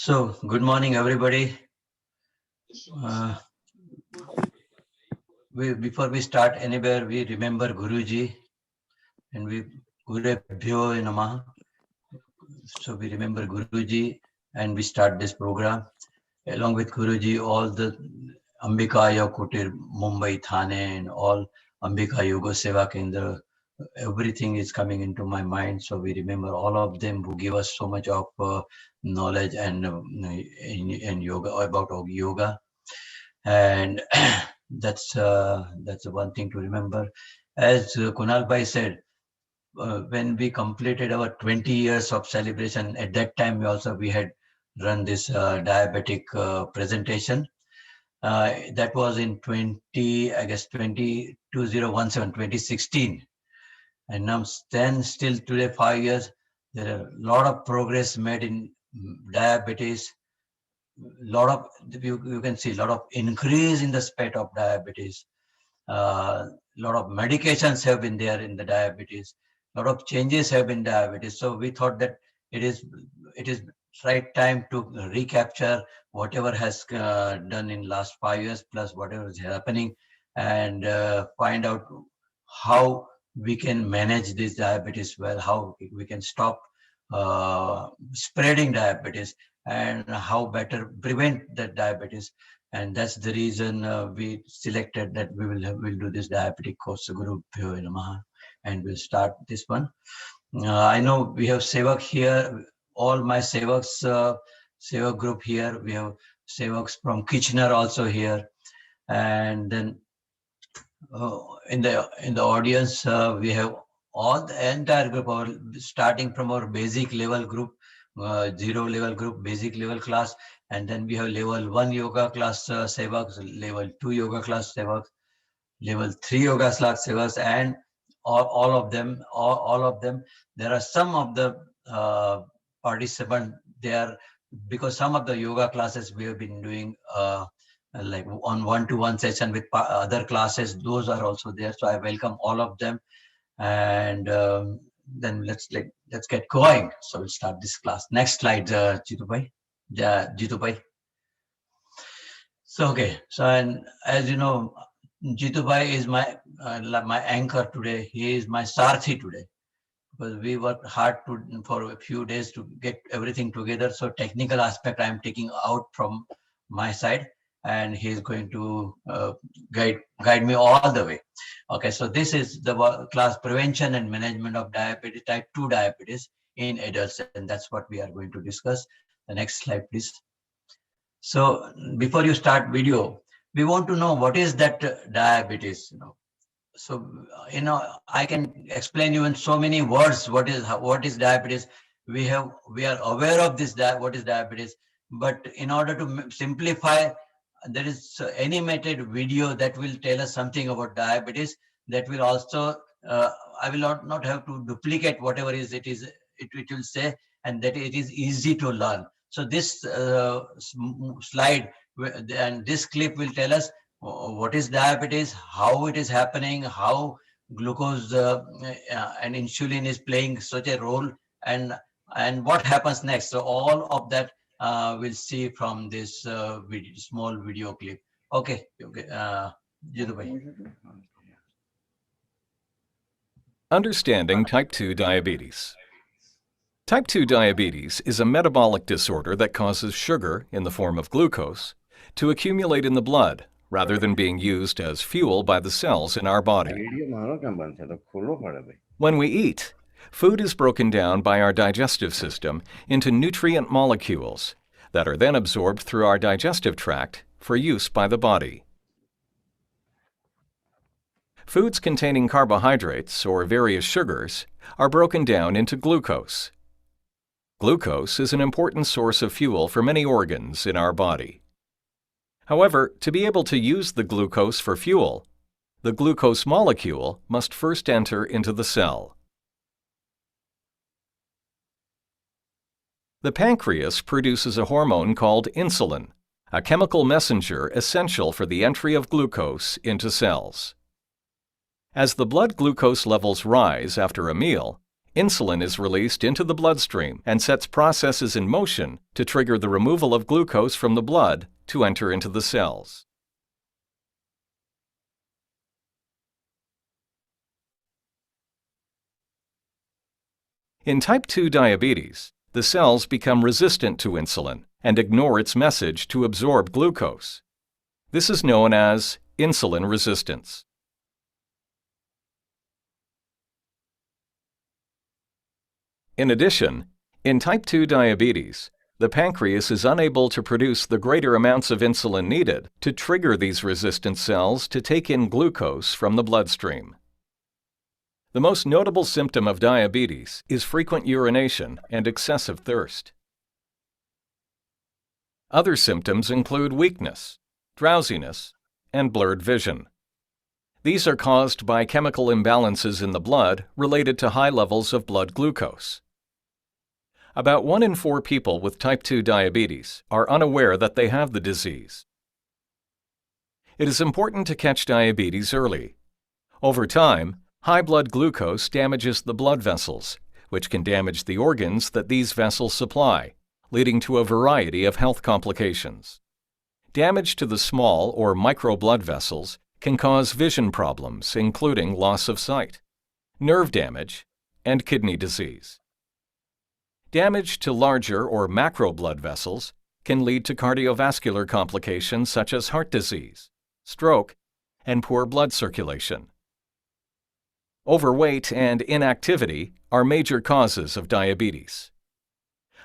So, good morning, everybody. Before we start anywhere, we remember Guruji, and we Gurubhyo Namaha. So we remember Guruji, and we start this program. Along with Guruji, all the Ambika Kutir, Mumbai, Thane, and all Ambika Yoga Seva Kendra, everything is coming into my mind. So we remember all of them who give us so much of knowledge and in yoga, about yoga. And that's one thing to remember. As Kunal Bhai said, when we completed our 20 years of celebration, at that time we had run this diabetic presentation. That was in 2016. And now then still today, 5 years, there are a lot of progress made in diabetes. Lot of you can see a lot of increase in the spread of diabetes. Lot of medications have been there in the diabetes. Lot of changes have been diabetes. So we thought that it is right time to recapture whatever has done in last 5 years plus whatever is happening, and find out how we can manage this diabetes well, how we can stop spreading diabetes, and how better prevent that diabetes. And that's the reason we selected that we'll do this diabetic course, Guru Bhyo Namaha, and we'll start this one. I know we have Sevak here, all my Sevaks, Sevak group here. We have Sevaks from Kitchener also here, and then in the audience we have all the entire group, starting from our basic level group, zero level group, basic level class, and then we have level 1 yoga class sevaks, level 2 yoga class sevaks, level 3 yoga class sevaks, and all of them. There are some of the participants there, because some of the yoga classes we have been doing like on one-to-one session with other classes, those are also there. So I welcome all of them, and then let's get going. So we'll start this class. Next slide, Jitu Bhai. Jitu Bhai. So okay. So, and as you know, Jitu Bhai is my anchor today. He is my sarthi today, because we worked hard for a few days to get everything together. So technical aspect I am taking out from my side, and he is going to guide me all the way. Okay, so this is the class, prevention and management of diabetes, type 2 diabetes in adults, and that's what we are going to discuss. The next slide, please. So before you start video, we want to know what is that diabetes. So I can explain you in so many words what is diabetes. We are aware of this, what is diabetes, but in order to simplify, there is animated video that will tell us something about diabetes. That will also I will not have to duplicate whatever it will say, and that it is easy to learn. So this slide and this clip will tell us what is diabetes, how it is happening, how glucose and insulin is playing such a role, and what happens next. So all of that we'll see from this small video clip. Okay. Jitu Bhai. Understanding type 2 diabetes. Type 2 diabetes is a metabolic disorder that causes sugar, in the form of glucose, to accumulate in the blood rather than being used as fuel by the cells in our body. When we eat, food is broken down by our digestive system into nutrient molecules that are then absorbed through our digestive tract for use by the body. Foods containing carbohydrates or various sugars are broken down into glucose. Glucose is an important source of fuel for many organs in our body. However, to be able to use the glucose for fuel, the glucose molecule must first enter into the cell. The pancreas produces a hormone called insulin, a chemical messenger essential for the entry of glucose into cells. As the blood glucose levels rise after a meal, Insulin is released into the bloodstream and sets processes in motion to trigger the removal of glucose from the blood to enter into the cells. In type 2 diabetes, the cells become resistant to insulin and ignore its message to absorb glucose. This is known as insulin resistance. In addition, in type 2 diabetes, the pancreas is unable to produce the greater amounts of insulin needed to trigger these resistant cells to take in glucose from the bloodstream. The most notable symptom of diabetes is frequent urination and excessive thirst. Other symptoms include weakness, drowsiness, and blurred vision. These are caused by chemical imbalances in the blood related to high levels of blood glucose. About 1 in 4 people with type 2 diabetes are unaware that they have the disease. It is important to catch diabetes early. Over time, high blood glucose damages the blood vessels, which can damage the organs that these vessels supply, leading to a variety of health complications. Damage to the small or micro blood vessels can cause vision problems, including loss of sight, nerve damage, and kidney disease. Damage to larger or macro blood vessels can lead to cardiovascular complications such as heart disease, stroke, and poor blood circulation. Overweight and inactivity are major causes of diabetes.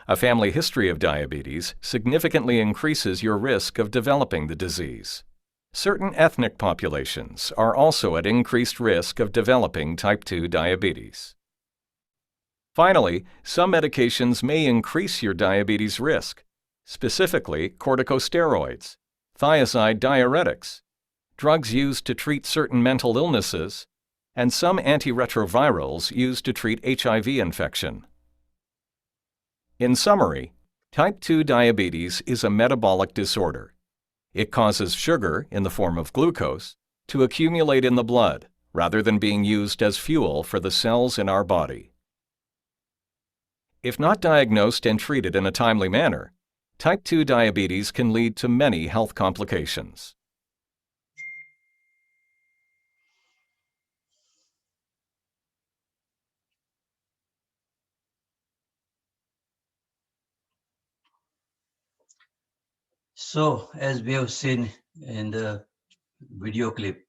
A family history of diabetes significantly increases your risk of developing the disease. Certain ethnic populations are also at increased risk of developing type 2 diabetes. Finally, some medications may increase your diabetes risk, specifically corticosteroids, thiazide diuretics, drugs used to treat certain mental illnesses, and some antiretrovirals used to treat HIV infection. In summary, type 2 diabetes is a metabolic disorder. It causes sugar, in the form of glucose, to accumulate in the blood rather than being used as fuel for the cells in our body. If not diagnosed and treated in a timely manner, type 2 diabetes can lead to many health complications. So, as we have seen in the video clip,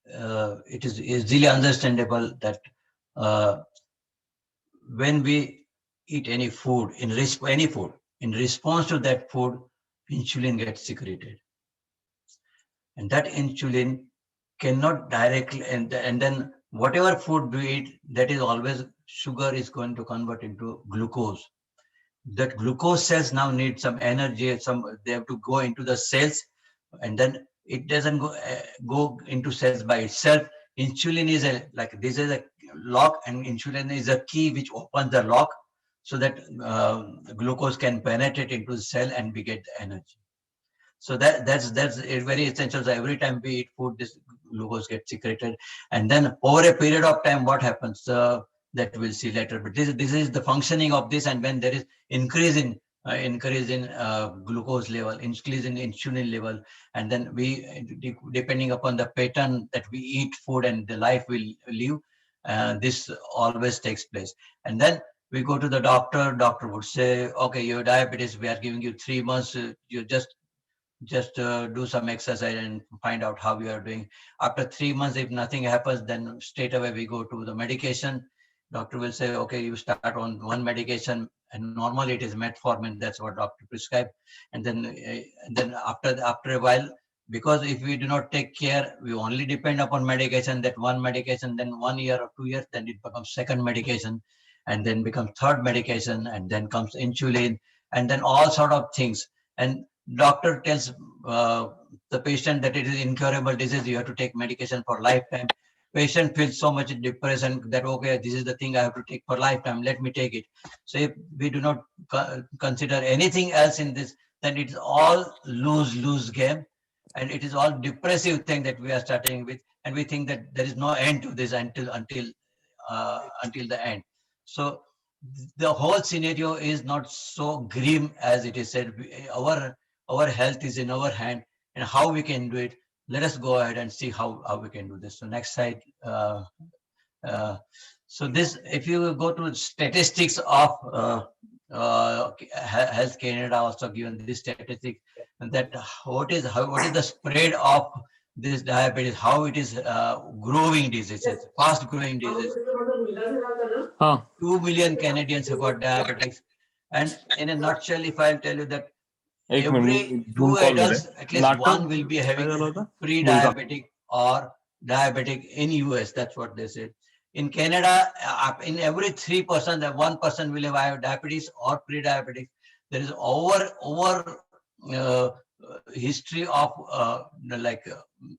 it is easily understandable that when we eat any food, in response to that food, insulin gets secreted. And that insulin cannot directly, and then whatever food we eat, that is always sugar is going to convert into glucose. That glucose cells now need some energy, they have to go into the cells, and then it doesn't go into cells by itself. Insulin is this is a lock, and insulin is a key which opens the lock so that glucose can penetrate into the cell and we get the energy. So that's very essential. So every time we eat food, this glucose gets secreted, and then over a period of time, what happens? That we'll see later. But this is the functioning of this, and when there is increase in glucose level, increase in insulin level, and then depending upon the pattern that we eat food and the life we live, this always takes place. And then we go to the doctor. Doctor would say, okay, your diabetes, we are giving you 3 months. You just do some exercise and find out how you are doing. After 3 months, if nothing happens, then straight away we go to the medication. Doctor will say, okay, you start on one medication, and normally it is metformin. That's what doctor prescribe. And then after a while, because if we do not take care, we only depend upon medication, that one medication, then 1 year or 2 years, then it becomes second medication, and then becomes third medication, and then comes insulin, and then all sort of things. And doctor tells the patient that it is incurable disease, you have to take medication for lifetime. Patient feels so much depression that, okay, this is the thing I have to take for lifetime, let me take it. So if we do not consider anything else in this, then it's all lose game, and it is all depressive thing that we are starting with, and we think that there is no end to this until the end. So the whole scenario is not so grim as it is said. Our health is in our hand, and how we can do it. Let us go ahead and see how we can do this. So next slide. Uh, so this, if you go to statistics of Health Canada, also given this statistic, and that what is the spread of this diabetes, how it is growing diseases, fast growing disease. हाँ 2 million Canadians have got diabetics. And in a nutshell, if I'll tell you that एक minute every zoom two call हो रहा adults, at है least one नाटक will be क्या having चल रहा था बोल का pre-diabetic or diabetic in US. That's what they said. In Canada, in every 3%, that 1% will have diabetes or pre-diabetic. There is over history of like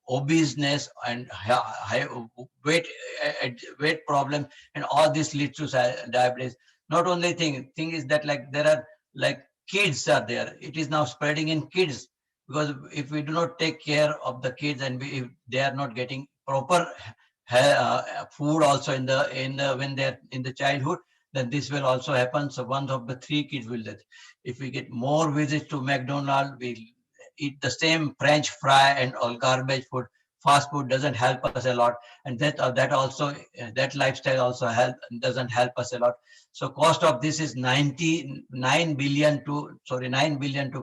obeseness and high weight weight problem, and all this leads to diabetes. Not only thing is that, like, there are, like, kids are there. It is now spreading in kids, because if we do not take care of the kids, and if they are not getting proper food also in the when they're in the childhood, then this will also happen. So one of the three kids will death. If we get more visits to McDonald's, we eat the same French fry and all garbage food. Fast food doesn't help us a lot, and that lifestyle also doesn't help us a lot. So cost of this is 9 billion to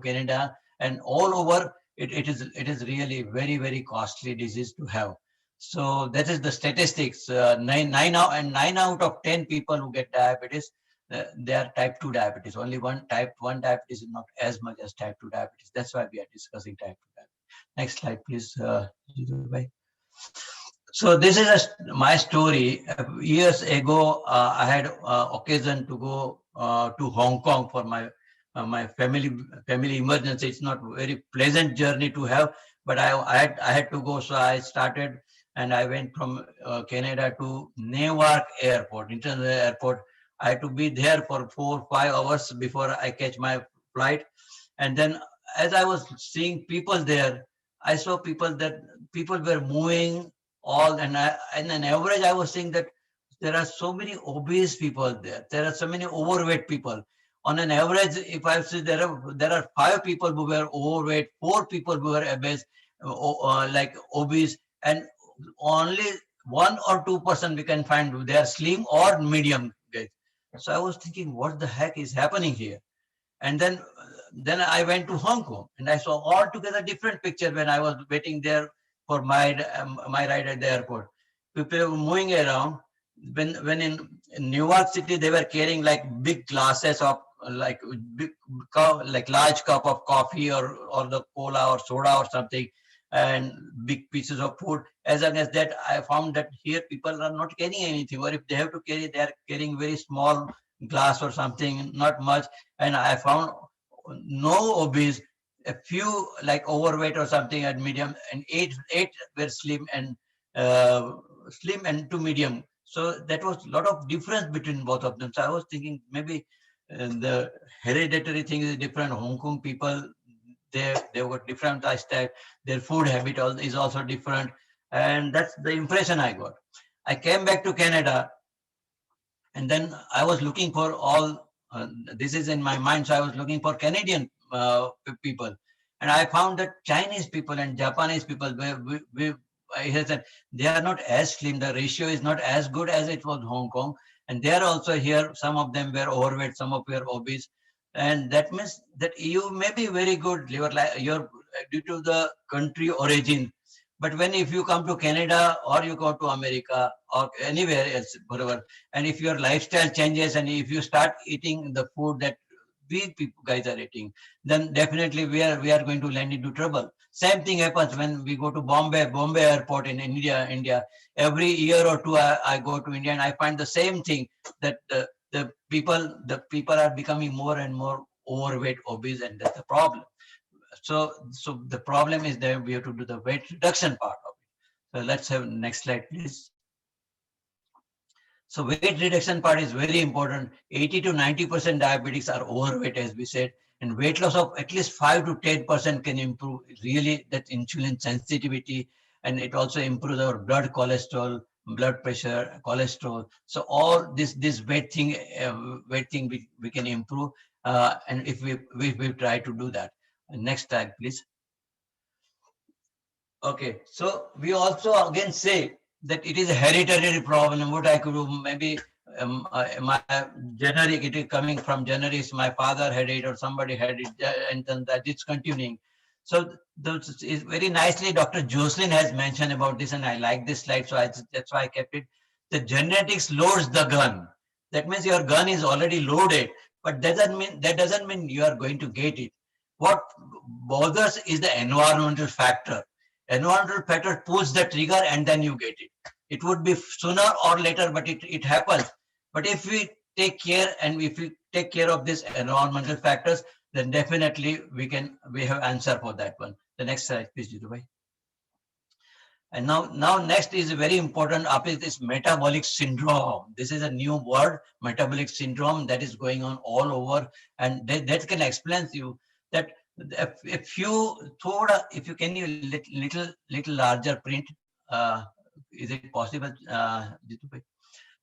Canada, and all over it is really very, very costly disease to have. So that is the statistics. Nine out of 10 people who get diabetes, they are type 2 diabetes. Only one type 1 diabetes is not as much as type 2 diabetes. That's why we are discussing type 2 diabetes. Next slide, please. Jitu bhai. So this is my story. Years ago, I had occasion to go to Hong Kong for my family emergency. It's not very pleasant journey to have, but I had to go. So I started, and I went from Canada to Newark Airport, international airport. I had to be there for 4 5 hours before I catch my flight. And then, as I was seeing people there, I saw people were moving all, and on average, I was seeing that there are so many obese people there. There are so many overweight people. On an average, if I see, there are 5 people who were overweight, 4 people who were obese, like obese, and only 1 or 2% we can find they are slim or medium guys. So I was thinking, what the heck is happening here? And then I went to Hong Kong, and I saw altogether different picture when I was waiting there for my ride at the airport. People were moving around. When in New York City, they were carrying like big glasses of like big like large cup of coffee, or the cola or soda or something, and big pieces of food. As long as that, I found that here people are not carrying anything, or if they have to carry, they are carrying very small glass or something, not much. And I found no obese, a few like overweight or something at medium, and eight were slim and to medium. So that was a lot of difference between both of them. So I was thinking, maybe the hereditary thing is different. Hong Kong people, they've got different lifestyle. Their food habit is also different, and that's the impression I got. I came back to Canada, and then I was looking for all. This is in my mind, so I was looking for Canadian people, and I found that Chinese people and Japanese people, I said, they are not as slim. The ratio is not as good as it was Hong Kong, and they are also here. Some of them were overweight, some of them were obese, and that means that you may be very good. You're due to the country origin, but when if you come to Canada or you go to America or anywhere else, whatever, and if your lifestyle changes and if you start eating the food that we people guys are eating, then definitely we are going to land into trouble. Same thing happens when we go to Bombay airport in India. Every year or two, I go to India, and I find the same thing, that the people are becoming more and more overweight, obese, and that's the problem. So the problem is that we have to do the weight reduction part of it. So let's have next slide, please. So weight reduction part is very important. 80 to 90% diabetics are overweight, as we said, and weight loss of at least 5 to 10% can improve really that insulin sensitivity, and it also improves our blood cholesterol, blood pressure, cholesterol. So all this weight thing we can improve, and if we try to do that. Next slide, please. Okay, so we also again say that it is a hereditary problem. What I could do, maybe my generic, it is coming from genetics. My father had it, or somebody had it, and then that it's continuing. So those is very nicely Dr. Jocelyn has mentioned about this, and I like this slide, so that's why I kept it. The genetics loads the gun. That means your gun is already loaded, but that doesn't mean you are going to get it. What bothers is the environmental factor. Environmental factor pulls the trigger and then you get it. It would be sooner or later, but it happens. But if we take care and if we take care of these environmental factors, then definitely we have answer for that one. The next slide, please, Jitu. And now next is very important up is this metabolic syndrome. This is a new word, metabolic syndrome, that is going on all over, and that can explain to you that if you can you little larger print, is it possible, Jitu bhai?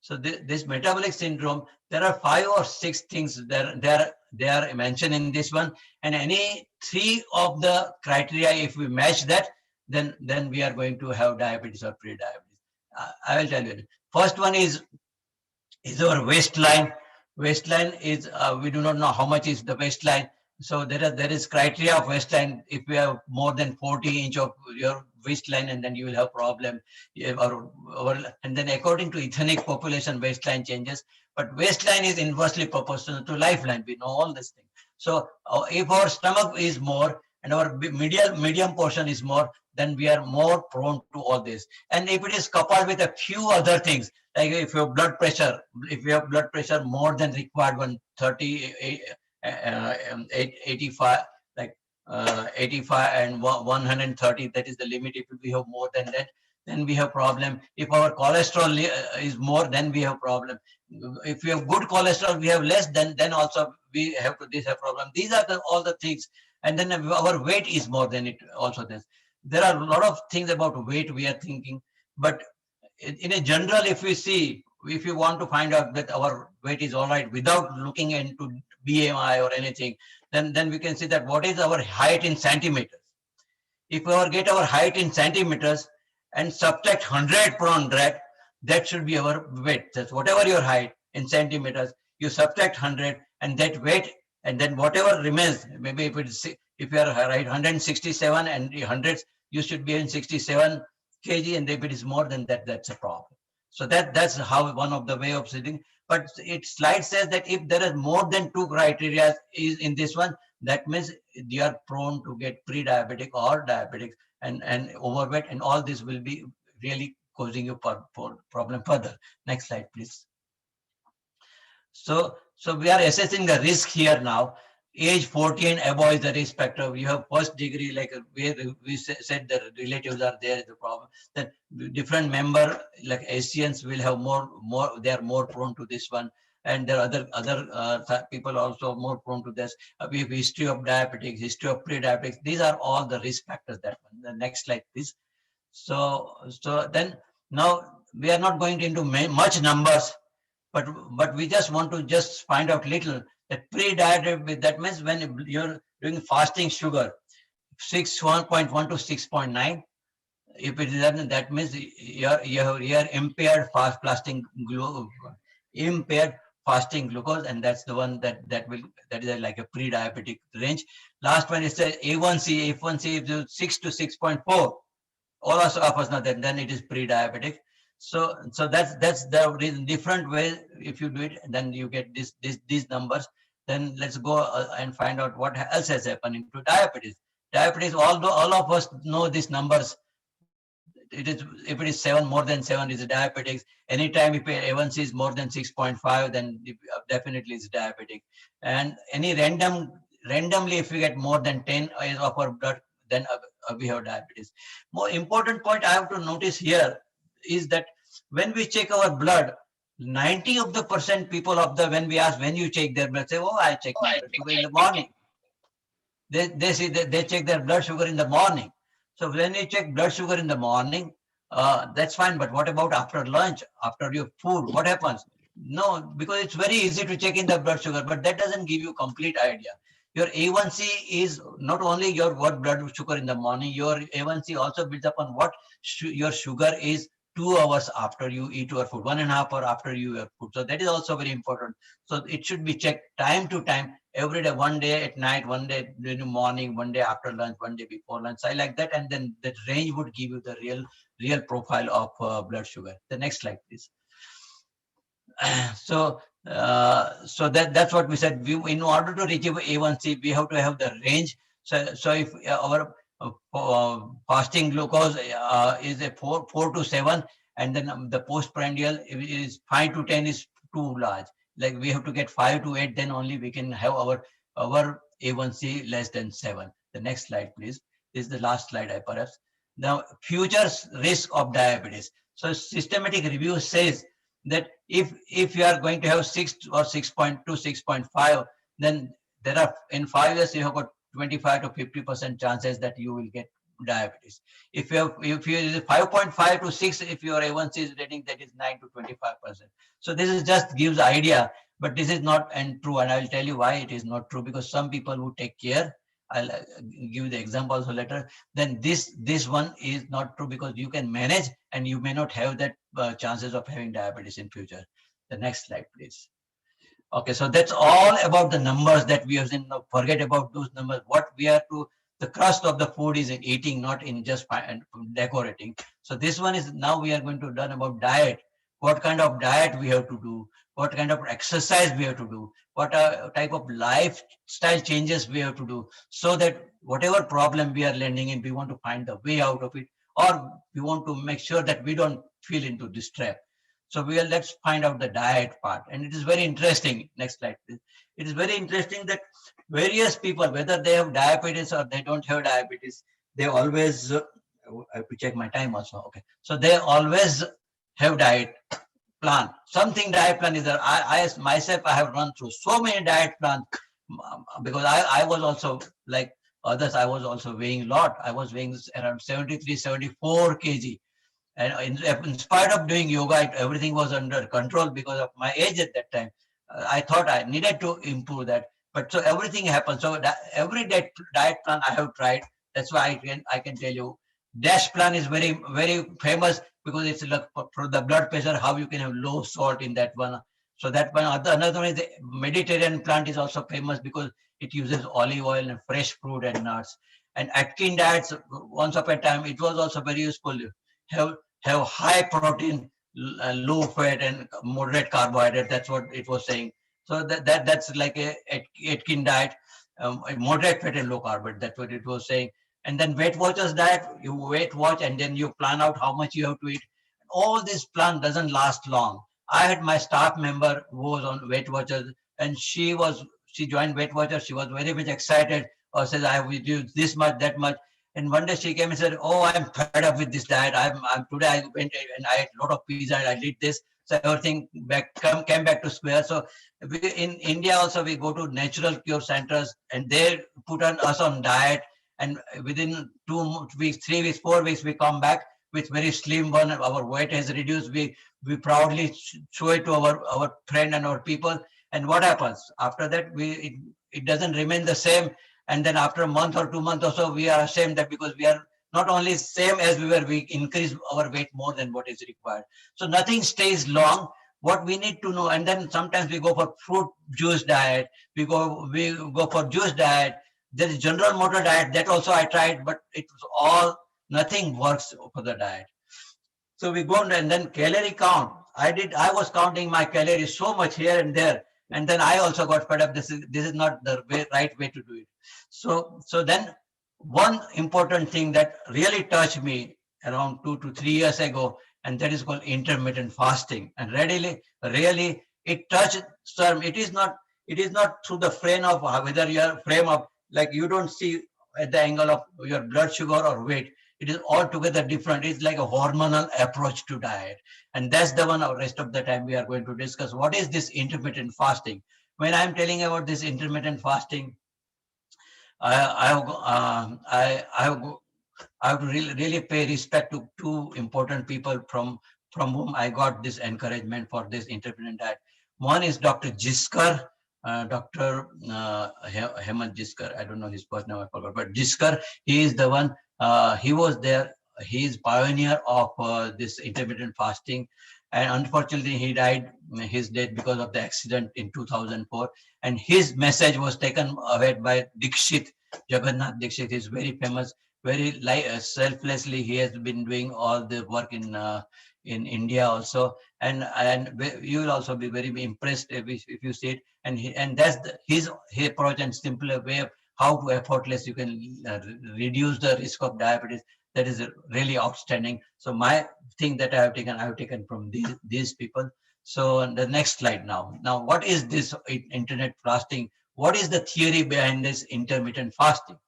So this metabolic syndrome, there are 5 or 6 things they are mentioned in this one, and any 3 of the criteria, if we match that, then we are going to have diabetes or pre-diabetes. I will tell you. First one is our waistline. Waistline is we do not know how much is the waistline. So there is criteria of waistline. If you have more than 40 inch of your waistline, and then you will have problem. And then according to ethnic population, waistline changes. But waistline is inversely proportional to lifeline. We know all this thing. So if our stomach is more and our medium portion is more, then we are more prone to all this. And if it is coupled with a few other things, like if you have blood pressure more than required, 130, 85, like 85 and 130, that is the limit. If we have more than that, then we have problem. If our cholesterol is more, then we have problem. If we have good cholesterol, we have less, then also we have problem. These are all the things. And then our weight is more than it also. There are a lot of things about weight we are thinking, but in a general, if you want to find out that our weight is all right without looking into BMI or anything, then we can see that what is our height in centimeters. If we get our height in centimeters and subtract 100 from that should be our weight. That's whatever your height in centimeters, you subtract 100 and that weight, and then whatever remains, maybe if you are right 167 and 100, you should be in 67 kg, and if it is more than that, that's a problem. So that's how one of the way of sitting. But slide says that if there is more than 2 criteria is in this one, that means you are prone to get pre-diabetic or diabetic and overweight, and all this will be really causing you for problem further. Next slide, please. So we are assessing the risk here now. Age 40 and above is the risk factor. You have first degree, like we said, the relatives are there is the problem. That different member, like Asians, will have more. They are more prone to this one, and there are other people also more prone to this. We have history of diabetics, history of pre-diabetics. These are all the risk factors. That one. The next slide, please. So then now we are not going into much numbers, but we just want to find out little. That pre-diabetic, that means when you're doing fasting sugar, 1.1 to 6.9. If it is that means you're impaired impaired fasting glucose, and that's the one that is like a pre-diabetic range. Last one is the A1C. A1C is 6 to 6.4. All of us know that then it is pre-diabetic. So that's the reason. Different way, if you do it, then you get these numbers. Then let's go and find out what else has happened into diabetes. Diabetes, although all of us know these numbers, it is if it is 7, more than 7 is diabetics. Anytime if A1C is more than 6.5, then definitely is diabetic. And any randomly, if we get more than 10 of our blood, then we have diabetes. More important point I have to notice here is that when we check our blood, 90% people when we ask when you check their blood, say, oh, I check my blood sugar in the morning. They say that they check their blood sugar in the morning. So when you check blood sugar in the morning, That's fine. But what about after lunch, after your food? What happens? No, because it's very easy to check in the blood sugar, but that doesn't give you complete idea. Your A1C is not only your what blood sugar in the morning, your A1C also builds upon what your sugar is 2 hours after you eat your food, 1.5 hour after you eat your food. So that is also very important. So it should be checked time to time, every day, one day at night, one day in the morning, one day after lunch, one day before lunch. I like that. And then that range would give you the real profile of blood sugar. The next slide, please. So that's what we said. In order to reach A1C, we have to have the range. So if our fasting glucose is a 4 to 7, and then the postprandial is 5 to 10 is too large. Like we have to get 5 to 8, then only we can have our A1C less than 7. The next slide, please. This is the last slide, I perhaps. Now, future risk of diabetes. So systematic review says that if you are going to have 6 or 6.2, 6.5, then there are in 5 years you have got 25 to 50% chances that you will get diabetes. If you 5.5 to 6, if your A1C is rating, that is 9 to 25%. So this is just gives idea, but this is not and true, and I will tell you why it is not true. Because some people who take care, I'll give the example also later, then this one is not true, because you can manage and you may not have that chances of having diabetes in future. The next slide, please. Okay, so that's all about the numbers that we have seen. Now forget about those numbers. What we are to, the crust of the food is in eating, not in just decorating. So this one is, now we are going to learn about diet. What kind of diet we have to do, what kind of exercise we have to do, what type of lifestyle changes we have to do, so that whatever problem we are landing in, we want to find the way out of it, or we want to make sure that we don't feel into this trap. So let's find out the diet part. And it is very interesting. Next slide, please. It is very interesting that various people, whether they have diabetes or they don't have diabetes, they always, I have to check my time also. Okay. So they always have diet plan. Something diet plan is there. I myself, I have run through so many diet plans, because I was also like others, I was also weighing a lot. I was weighing around 73, 74 kg. And in spite of doing yoga, everything was under control because of my age at that time. I thought I needed to improve that. But so everything happened. So every diet plan I have tried. That's why I can tell you, DASH plan is very, very famous, because it's like for the blood pressure, how you can have low salt in that one. So that one. Another one is the Mediterranean plant is also famous, because it uses olive oil and fresh fruit and nuts. And Atkins diets, once upon a time, it was also very useful. Have have high protein, low fat, and moderate carbohydrate. That's what it was saying. So that's like a Atkins diet, a moderate fat and low carbohydrate. That's what it was saying. And then Weight Watchers diet, you weight watch and then you plan out how much you have to eat. All this plan doesn't last long. I had my staff member who was on Weight Watchers, and she joined Weight Watchers. She was very much excited, or says, I will do this much, that much. And one day she came and said, "Oh, I'm fed up with this diet. I'm today I went and I ate a lot of pizza and I did this." So everything came back to square. So in India also we go to natural cure centers, and they put us on diet. And within 2 weeks, 3 weeks, 4 weeks, we come back with very slim one. Our weight has reduced. We proudly show it to our friend and our people. And what happens after that? It doesn't remain the same. And then after a month or 2 months or so, we are ashamed that because we are not only same as we were, we increase our weight more than what is required. So nothing stays long. What we need to know, and then sometimes we go for fruit juice diet. We go for juice diet. There is general motor diet, that also I tried, but it was all, nothing works for the diet. So we go, and then calorie count. I was counting my calories so much here and there. And then I also got fed up. This is not the right way to do it. So then one important thing that really touched me around 2 to 3 years ago, and that is called intermittent fasting. And really it touched, sir. It is not through the frame of whether your frame of, like, you don't see at the angle of your blood sugar or weight. It is altogether different. It's like a hormonal approach to diet. And that's the one the rest of the time we are going to discuss. What is this intermittent fasting? When I'm telling about this intermittent fasting, I have I have to really pay respect to two important people from whom I got this encouragement for this intermittent diet. One is Dr. Jiskar, Dr. Hemant Jiskar. I don't know his first name, I forgot, but Jiskar, he is the one, he was there. He is pioneer of this intermittent fasting. And unfortunately, he died his death because of the accident in 2004. And his message was taken away by Dikshit, Jagannath Dikshit. Is very famous, very selflessly. He has been doing all the work in India also, and you will also be very impressed if you see it. And that's his approach and simpler way of how to effortless you can reduce the risk of diabetes. That is really outstanding. So my thing that I have taken from these people. So the next slide now. Now, what is this internet fasting? What is the theory behind this intermittent fasting?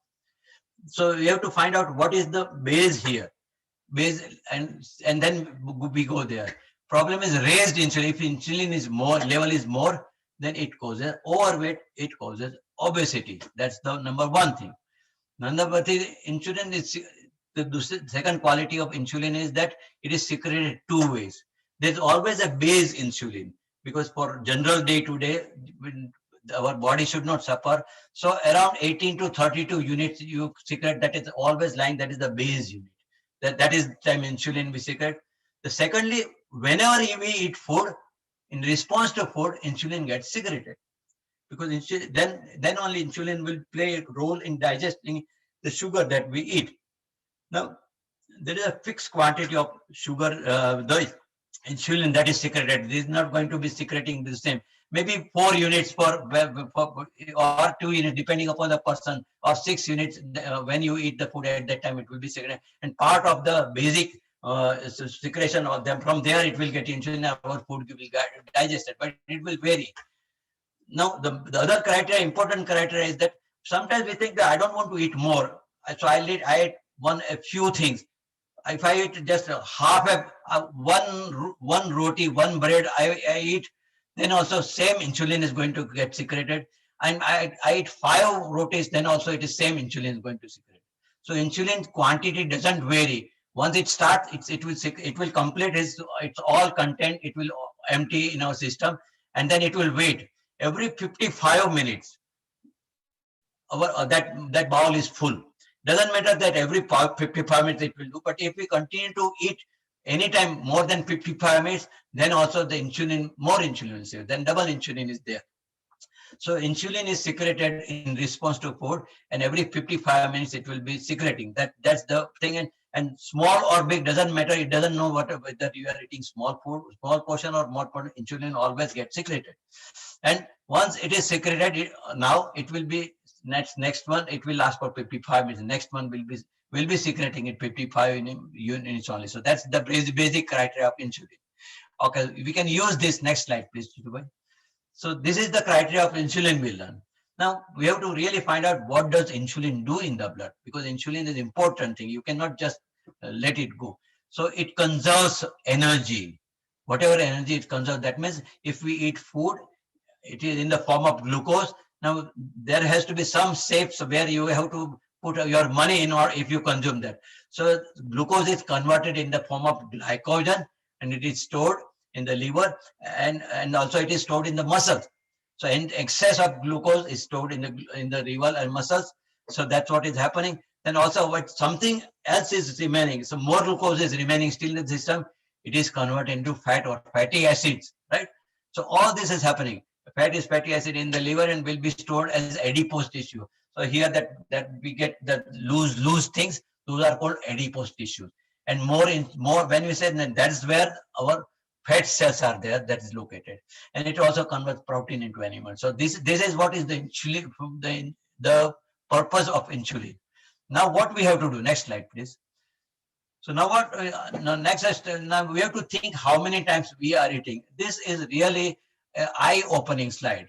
So we have to find out what is the base here. Base, and then we go there. Problem is raised insulin. If insulin is more, level is more, then it causes overweight, it causes obesity. That's the number one thing. Number three, insulin is the second quality of insulin is that it is secreted two ways. There's always a base insulin, because for general day to day, our body should not suffer. So around 18 to 32 units you secrete, that is always lying, that is the base unit. That is time insulin we secrete. The secondly, whenever we eat food, in response to food, insulin gets secreted, because then only insulin will play a role in digesting the sugar that we eat. Now, there is a fixed quantity of sugar, the insulin that is secreted. This is not going to be secreting the same. Maybe 4 units or 2 units, depending upon the person, or 6 units when you eat the food at that time, it will be secreted. And part of the basic secretion of them, from there it will get insulin, our food will get digested, but it will vary. Now, the other criteria, important criteria, is that sometimes we think that I don't want to eat more, so I eat a few things. If I eat just one roti, one bread, I eat, then also same insulin is going to get secreted. And I eat 5 rotis, then also it is same insulin is going to secrete. So insulin quantity doesn't vary. Once it starts, it will complete its all content. It will empty in our system, and then it will wait. Every 55 minutes, that bowl is full. Doesn't matter that every 55 minutes it will do, but if we continue to eat anytime more than 55 minutes, then also the more insulin is there, then double insulin is there. So insulin is secreted in response to food, and every 55 minutes it will be secreting. That's the thing. And small or big doesn't matter. It doesn't know whether you are eating small portion or more portion. Insulin always gets secreted. And once it is secreted, now it will be next one. It will last for 55 minutes. Next one will be secreting in 55 units only. So that's the basic criteria of insulin. Okay, we can use this. Next slide, please. So this is the criteria of insulin we learn. Now we have to really find out what does insulin do in the blood, because insulin is an important thing. You cannot just let it go. So it conserves energy, whatever energy it conserves. That means if we eat food, it is in the form of glucose. Now there has to be some shapes where you have to put your money in, or if you consume that. So glucose is converted in the form of glycogen, and it is stored in the liver, and also it is stored in the muscles. So in excess of glucose is stored in the liver and muscles. So that's what is happening. Then also what something else is remaining. So more glucose is remaining still in the system. It is converted into fat or fatty acids, right? So all this is happening. Fat is fatty acid in the liver and will be stored as adipose tissue. So here that we get the loose things. Those are called adipose tissues. And more when we say that is where our fat cells are there, that is located. And it also converts protein into animals. So this is what is the insulin, the purpose of insulin. Now what we have to do, next slide please. So now now we have to think how many times we are eating. This is really an eye-opening slide,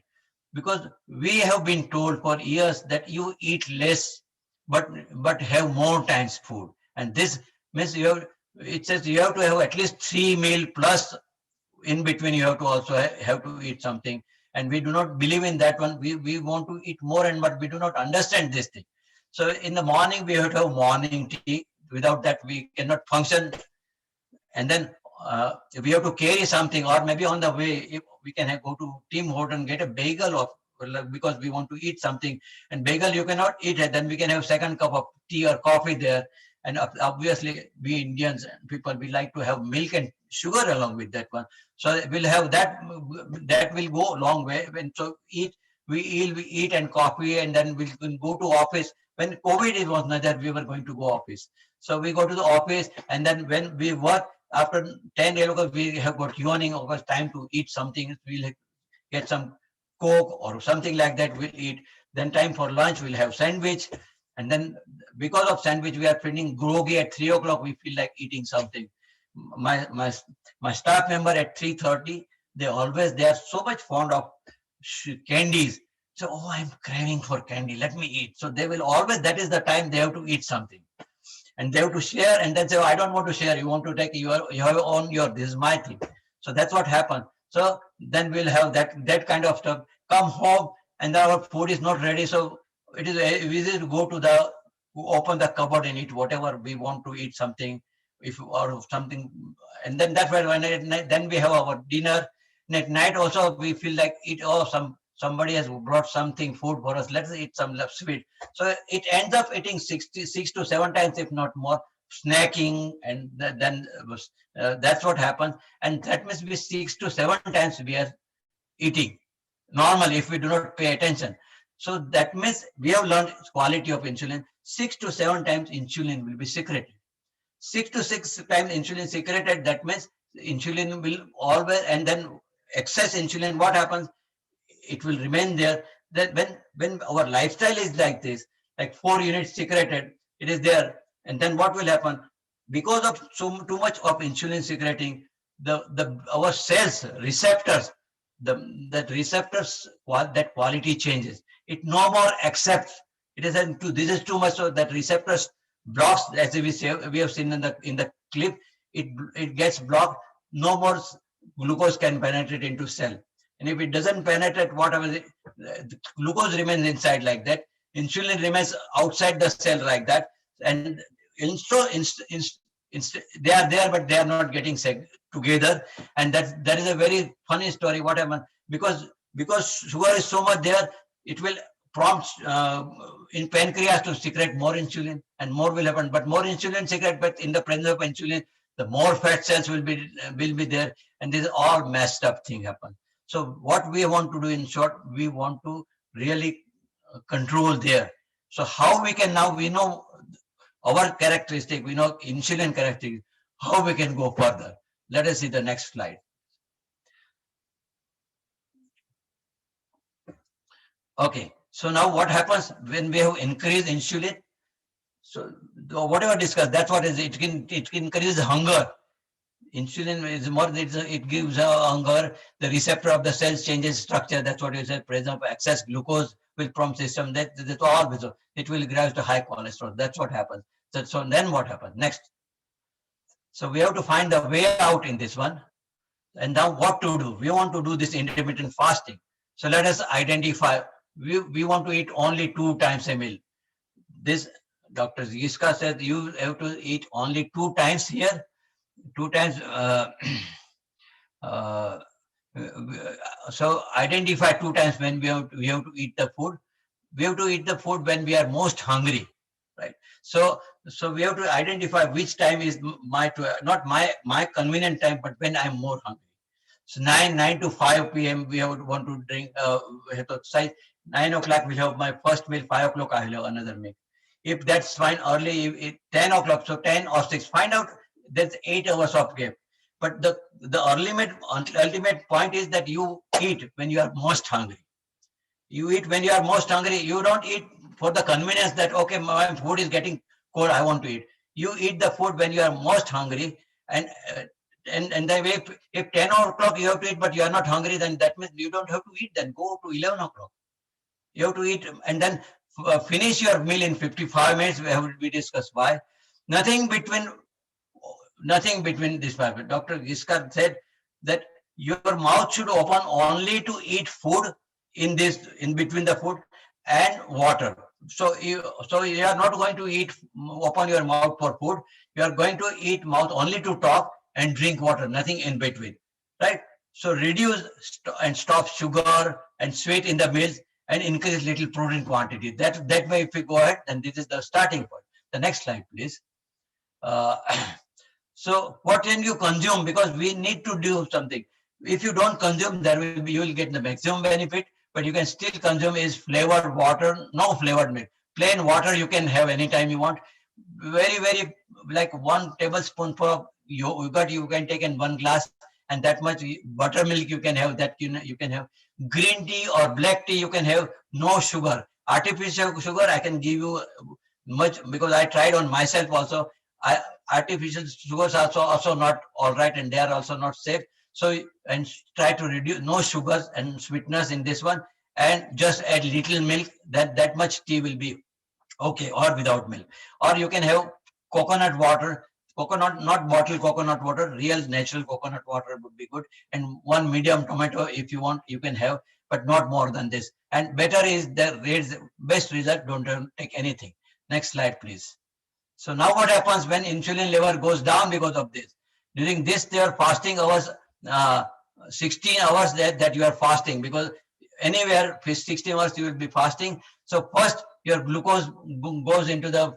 because we have been told for years that you eat less but have more times food. And this means it says you have to have at least 3 meals plus in between. You have to also have to eat something, and we do not believe in that one. We want to eat more, but we do not understand this thing. So in the morning we have to have morning tea. without that we cannot function. And then we have to carry something, or maybe on the way, if we can go to Tim Horton, get a bagel of, because we want to eat something, and bagel you cannot eat it, then we can have second cup of tea or coffee there. And obviously we Indians people, we like to have milk and sugar along with that one. So we'll have that, that will go a long way. When so we eat and coffee, and then we can go to office. When COVID was not that we were going to go office, so we go to the office, and then when we work after 10 o'clock, we have got yawning, of course, time to eat something. We'll get some Coke or something like that, we'll eat. Then time for lunch, we'll have sandwich. And then because of sandwich, we are feeling groggy at 3 o'clock, we feel like eating something. My staff member at 3:30, they are so much fond of candies. So, oh, I'm craving for candy, let me eat. So they will always, that is the time they have to eat something. And they have to share, and then say, oh, I don't want to share. You want to take you have on your, this is my thing. So that's what happened. So then we'll have that kind of stuff. Come home, and our food is not ready. So it is easy to go to open the cupboard and eat whatever we want to eat, something, if or something. And then that's why then we have our dinner. And at night also we feel like eat, oh, somebody has brought something, food for us, let's eat some sweet. So it ends up eating 6 to 7 times, if not more, snacking, and then that's what happens. And that means we 6 to 7 times we are eating normally if we do not pay attention. So that means we have learned quality of insulin. 6 to 7 times insulin will be secreted. 6 to 6 times insulin secreted, that means insulin will always, and then excess insulin, what happens? It will remain there. That when our lifestyle is like this, like 4 units secreted, it is there. And then what will happen? Because of too much of insulin secreting, our cells, receptors, that receptors, that quality changes. It no more accepts. This is too much, so that receptors blocks, as we have seen in the clip. It gets blocked. No more glucose can penetrate into cell. And if it doesn't penetrate, whatever, the glucose remains inside like that. Insulin remains outside the cell like that. And they are there, but they are not getting together. And that is a very funny story. What happened? Because sugar is so much there, it will prompt in pancreas to secrete more insulin, and more will happen. But more insulin secret, but in the presence of insulin, the more fat cells will be there, and this is all messed up thing happen. So what we want to do, in short, we want to really control there. So how we can, now we know our characteristic, we know insulin characteristic, how we can go further. Let us see the next slide. Okay, so now what happens when we have increased insulin? So whatever discussed, that's what is it increases hunger. Insulin is more, it gives hunger. The receptor of the cells changes structure. That's what you said. For example, excess glucose will prompt system. That's all. It will rise to high cholesterol. That's what happens. So then what happens next? So we have to find the way out in this one. And now what to do? We want to do this intermittent fasting. So let us identify. We want to eat only 2 times a meal. This Dr. Giska said you have to eat only 2 times here. 2 times. So identify 2 times when we have to eat the food. We have to eat the food when we are most hungry, right? So we have to identify which time is not my convenient time, but when I'm more hungry. So 9 to 5 p.m. we want to drink. We have to exercise. 9 o'clock we'll have my first meal. 5 o'clock I will have another meal. If that's fine, early 10 o'clock, so 10 or 6. Find out. There's 8 hours of gap. But the ultimate point is that you eat when you are most hungry. You eat when you are most hungry. You don't eat for the convenience that, okay, my food is getting cold, I want to eat. You eat the food when you are most hungry. And then if 10 o'clock you have to eat, but you are not hungry, then that means you don't have to eat. Then go to 11 o'clock. You have to eat and then finish your meal in 55 minutes. We discussed why. Nothing between this. Dr. Giskar said that your mouth should open only to eat food in between the food and water. So you are not going to eat, open your mouth for food. You are going to eat mouth only to talk and drink water, nothing in between, right? So reduce and stop sugar and sweet in the meals and increase little protein quantity. That way, if we go ahead, then this is the starting point. The next slide, please. Uh, so what can you consume? Because we need to do something. If you don't consume, there will be, you will get the maximum benefit, but you can still consume is flavored water, no flavored milk. Plain water you can have anytime you want. Very, like 1 tablespoon of yogurt you can take in 1 glass, and that much buttermilk you can have. That you can have green tea or black tea you can have, no sugar. Artificial sugar I can give you much, because I tried on myself also. I, artificial sugars are also not all right, and they are also not safe. So and try to reduce, no sugars and sweeteners in this one, and just add little milk. That much tea will be okay, or without milk. Or you can have coconut water, coconut, not bottled coconut water, real natural coconut water would be good. And one medium tomato if you want, you can have, but not more than this. And better is the best result, don't take anything. Next slide, please. So now what happens when insulin level goes down because of this? During this, their fasting hours, uh, 16 hours that you are fasting, because anywhere 16 hours you will be fasting. So first your glucose goes into the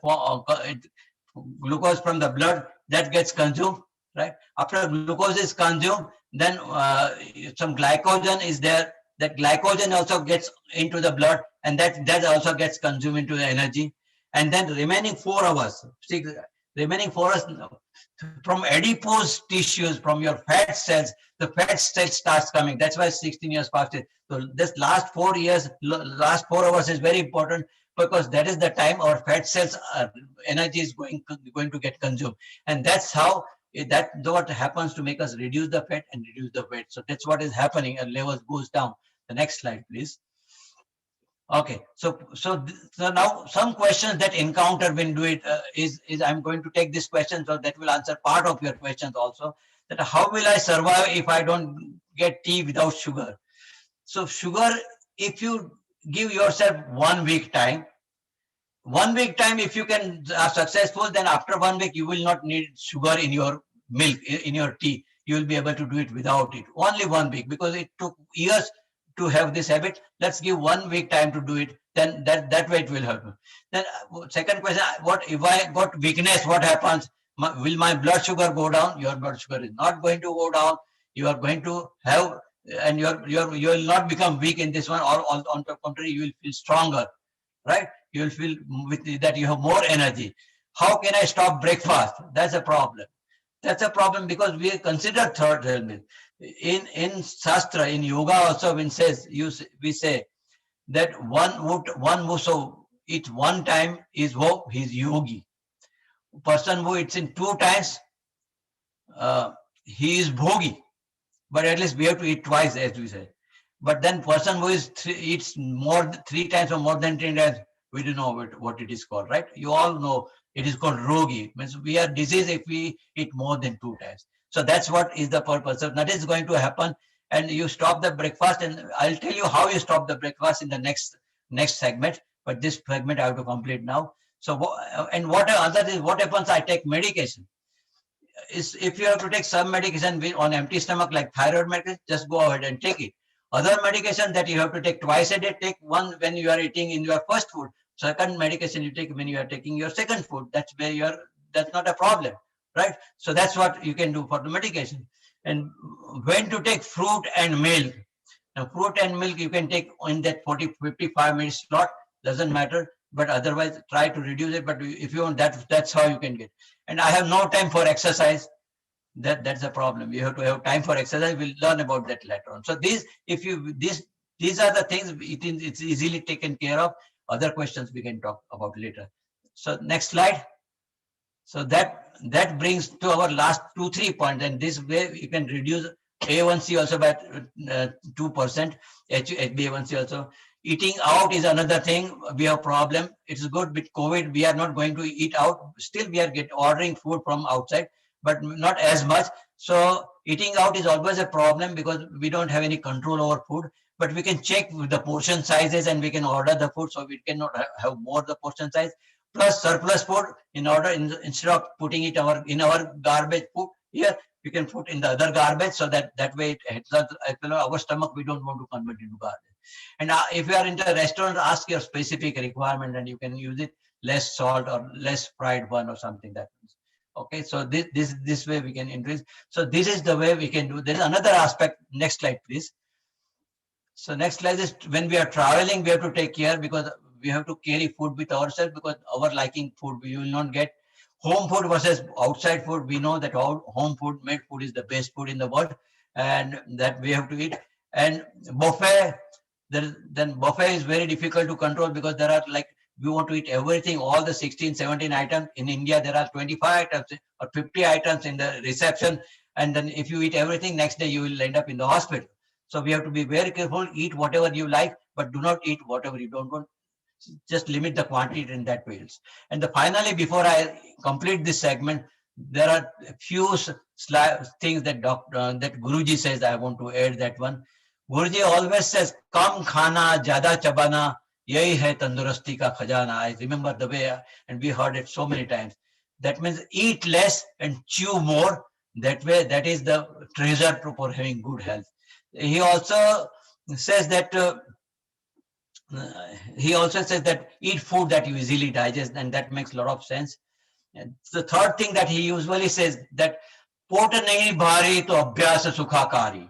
glucose from the blood that gets consumed, right? After glucose is consumed, then some glycogen is there. That glycogen also gets into the blood, and that also gets consumed into the energy. And then remaining 4 hours, remaining 4 hours from adipose tissues, from your fat cells, the fat cells starts coming. That's why 16 years fasted. So this last 4 years, last 4 hours is very important, because that is the time our fat cells energy is going to get consumed. And that's how that's what happens to make us reduce the fat and reduce the weight. So that's what is happening, and levels goes down. The next slide, please. Okay, so now some questions that encounter when do it is I'm going to take this question, so that will answer part of your questions also. That how will I survive if I don't get tea without sugar? So sugar, if you give yourself 1 week time, 1 week time, if you can are successful, then after 1 week you will not need sugar in your milk, in your tea. You will be able to do it without it. Only 1 week, because it took years to have this habit. Let's give 1 week time to do it. Then that way it will help. Then second question: what if I got weakness? What happens? Will my blood sugar go down? Your blood sugar is not going to go down. You are going to have, and you will not become weak in this one. Or on the contrary, you will feel stronger, right? You will feel with that you have more energy. How can I stop breakfast? That's a problem. That's a problem, because we consider third element. In Shastra, in yoga also, when we say that one who so eats one time is he's yogi. Person who eats in 2 times, he is bhogi. But at least we have to eat twice, as we say. But then person who eats more 3 times or more than 10 times, we don't know what it is called, right? You all know it is called rogi. Means we are diseased if we eat more than 2 times. So that's what is the purpose. So that is going to happen, and you stop the breakfast, and I'll tell you how you stop the breakfast in the next segment. But this segment I have to complete now. So and what other is what happens? I take medication. Is if you have to take some medication on empty stomach, like thyroid medication, just go ahead and take it. Other medication that you have to take twice a day, take one when you are eating in your first food. Second medication you take when you are taking your second food. That's where that's not a problem, right? So that's what you can do for the medication. And when to take fruit and milk. Now, fruit and milk you can take in that 40-55 minute slot, doesn't matter. But otherwise, try to reduce it. But if you want, that's how you can get. And I have no time for exercise. That's a problem. You have to have time for exercise. We'll learn about that later on. So these are the things it's easily taken care of. Other questions we can talk about later. So next slide. So that brings to our last 2-3 points. And this way you can reduce A1C also by 2%. HbA1c also. Eating out is another thing. We have problem. It's good with COVID. We are not going to eat out. Still, we are ordering food from outside, but not as much. So eating out is always a problem, because we don't have any control over food. but we can check the portion sizes and we can order the food, so we cannot have more the portion size. Plus surplus food, in order instead of putting it in our garbage food here, we can put in the other garbage, so that way it helps our stomach. We don't want to convert into garbage. And if you are into a restaurant, ask your specific requirement and you can use it less salt or less fried one or something that means. Okay, so this way we can increase. So this is the way we can do. There's another aspect. Next slide, please. So next slide is when we are traveling, we have to take care, because we have to carry food with ourselves, because our liking food, we will not get home food versus outside food. We know that home food, made food is the best food in the world, and that we have to eat. And buffet, then buffet is very difficult to control, because there are like, we want to eat everything, all the 16, 17 items. In India, there are 25 items or 50 items in the reception. And then if you eat everything, next day you will end up in the hospital. So we have to be very careful, eat whatever you like, but do not eat whatever you don't want. Just limit the quantity in that way. And finally, before I complete this segment, there are a few things that that Guruji says. I want to add that one. Guruji always says, "Kam khana, jada chabana, yahi hai tandurasti ka khajana." I remember the way, and we heard it so many times. That means eat less and chew more. That way, that is the treasure for having good health. He also says that eat food that you easily digest, and that makes a lot of sense. And the third thing that he usually says, that pot nahi bhari to abhyas sukhakari.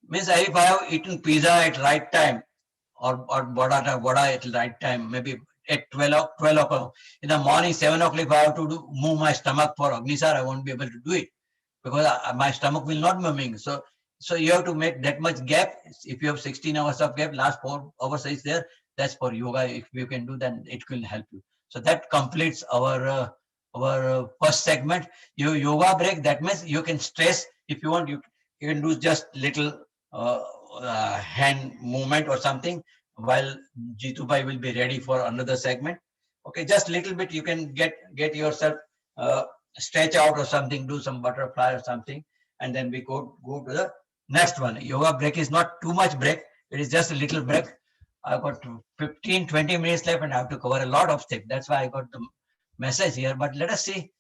Means if I have eaten pizza at right time, or vada at the right time, maybe at 12 o'clock in the morning, 7 o'clock, if I have to move my stomach for Agnisar, I won't be able to do it, because my stomach will not be moving. So you have to make that much gap. If you have 16 hours of gap, last 4 hours is there. That's for yoga. If you can do, then it will help you. So that completes our first segment. Yoga break. That means you can stress if you want. You can do just little hand movement or something, while Jitubai will be ready for another segment. Okay, just little bit. You can get yourself stretch out or something. Do some butterfly or something, and then we go to the next one. Yoga break is not too much break. It is just a little break. I've got 15, 20 minutes left, and I have to cover a lot of things. That's why I got the message here. But let us see.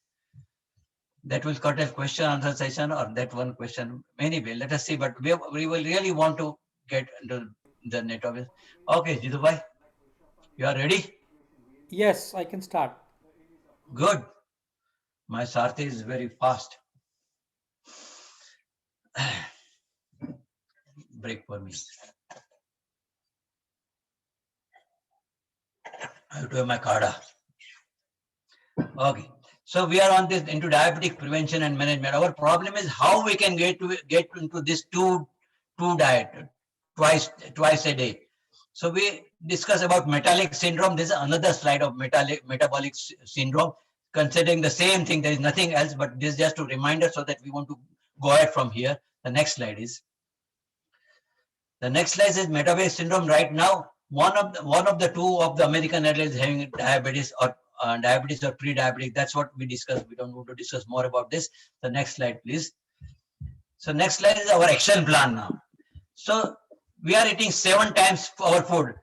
That will cut a question answer session, or that one question. Anyway, let us see. But we will really want to get into the net of it. Okay, Jidubhai, you are ready? Yes, I can start. Good. My Sarthi is very fast. Break for me. I have to have my kada. Okay. So we are on this into diabetic prevention and management. Our problem is how we can get into this two diet twice a day. So we discuss about metabolic syndrome. This is another slide of metabolic syndrome, considering the same thing. There is nothing else, but this is just a reminder so that we want to go ahead from here. The next slide is metabolic syndrome. Right now, one of the two of the American adults having diabetes or pre-diabetic. That's what we discussed. We don't want to discuss more about this. The next slide, please. So next slide is our action plan now. So we are eating 7 times our food.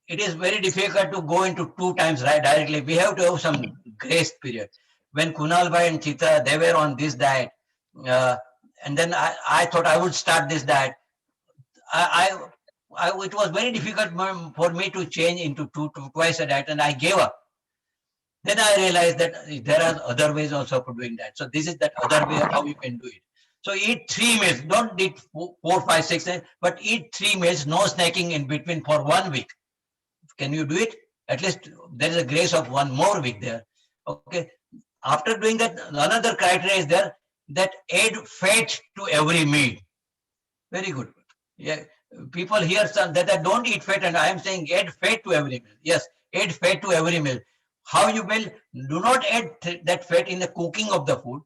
It is very difficult to go into 2 times right directly. We have to have some grace period. When Kunal Bhai and Chitra, they were on this diet, and then I thought I would start this diet. It was very difficult for me to change into twice a diet, and I gave up. Then I realized that there are other ways also for doing that. So this is that other way of how you can do it. So eat 3 meals. Don't eat 4, 5, 6, 7, but eat 3 meals, no snacking in between for 1 week. Can you do it? At least there is a grace of 1 more week there. Okay. After doing that, another criteria is there, that add fat to every meal. Very good. Yeah. People hear that I don't eat fat, and I am saying add fat to every meal. Yes, add fat to every meal. How you will? Do not add that fat in the cooking of the food.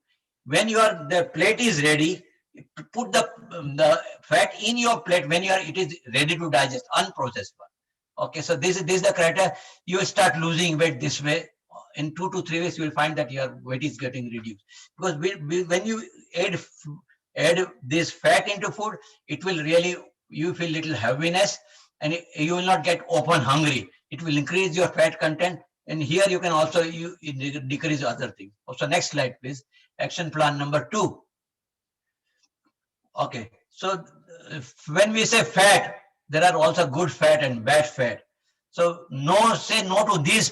When the plate is ready, put the fat in your plate when it is ready to digest, unprocessed one. Okay, so this is the criteria. You will start losing weight this way. In 2 to 3 weeks, you will find that your weight is getting reduced. Because when you add this fat into food, it will really you feel little heaviness, and you will not get open hungry. It will increase your fat content, and here you can also decrease other things. So next slide, please. Action plan number 2. Okay, so when we say fat, there are also good fat and bad fat. So say no to these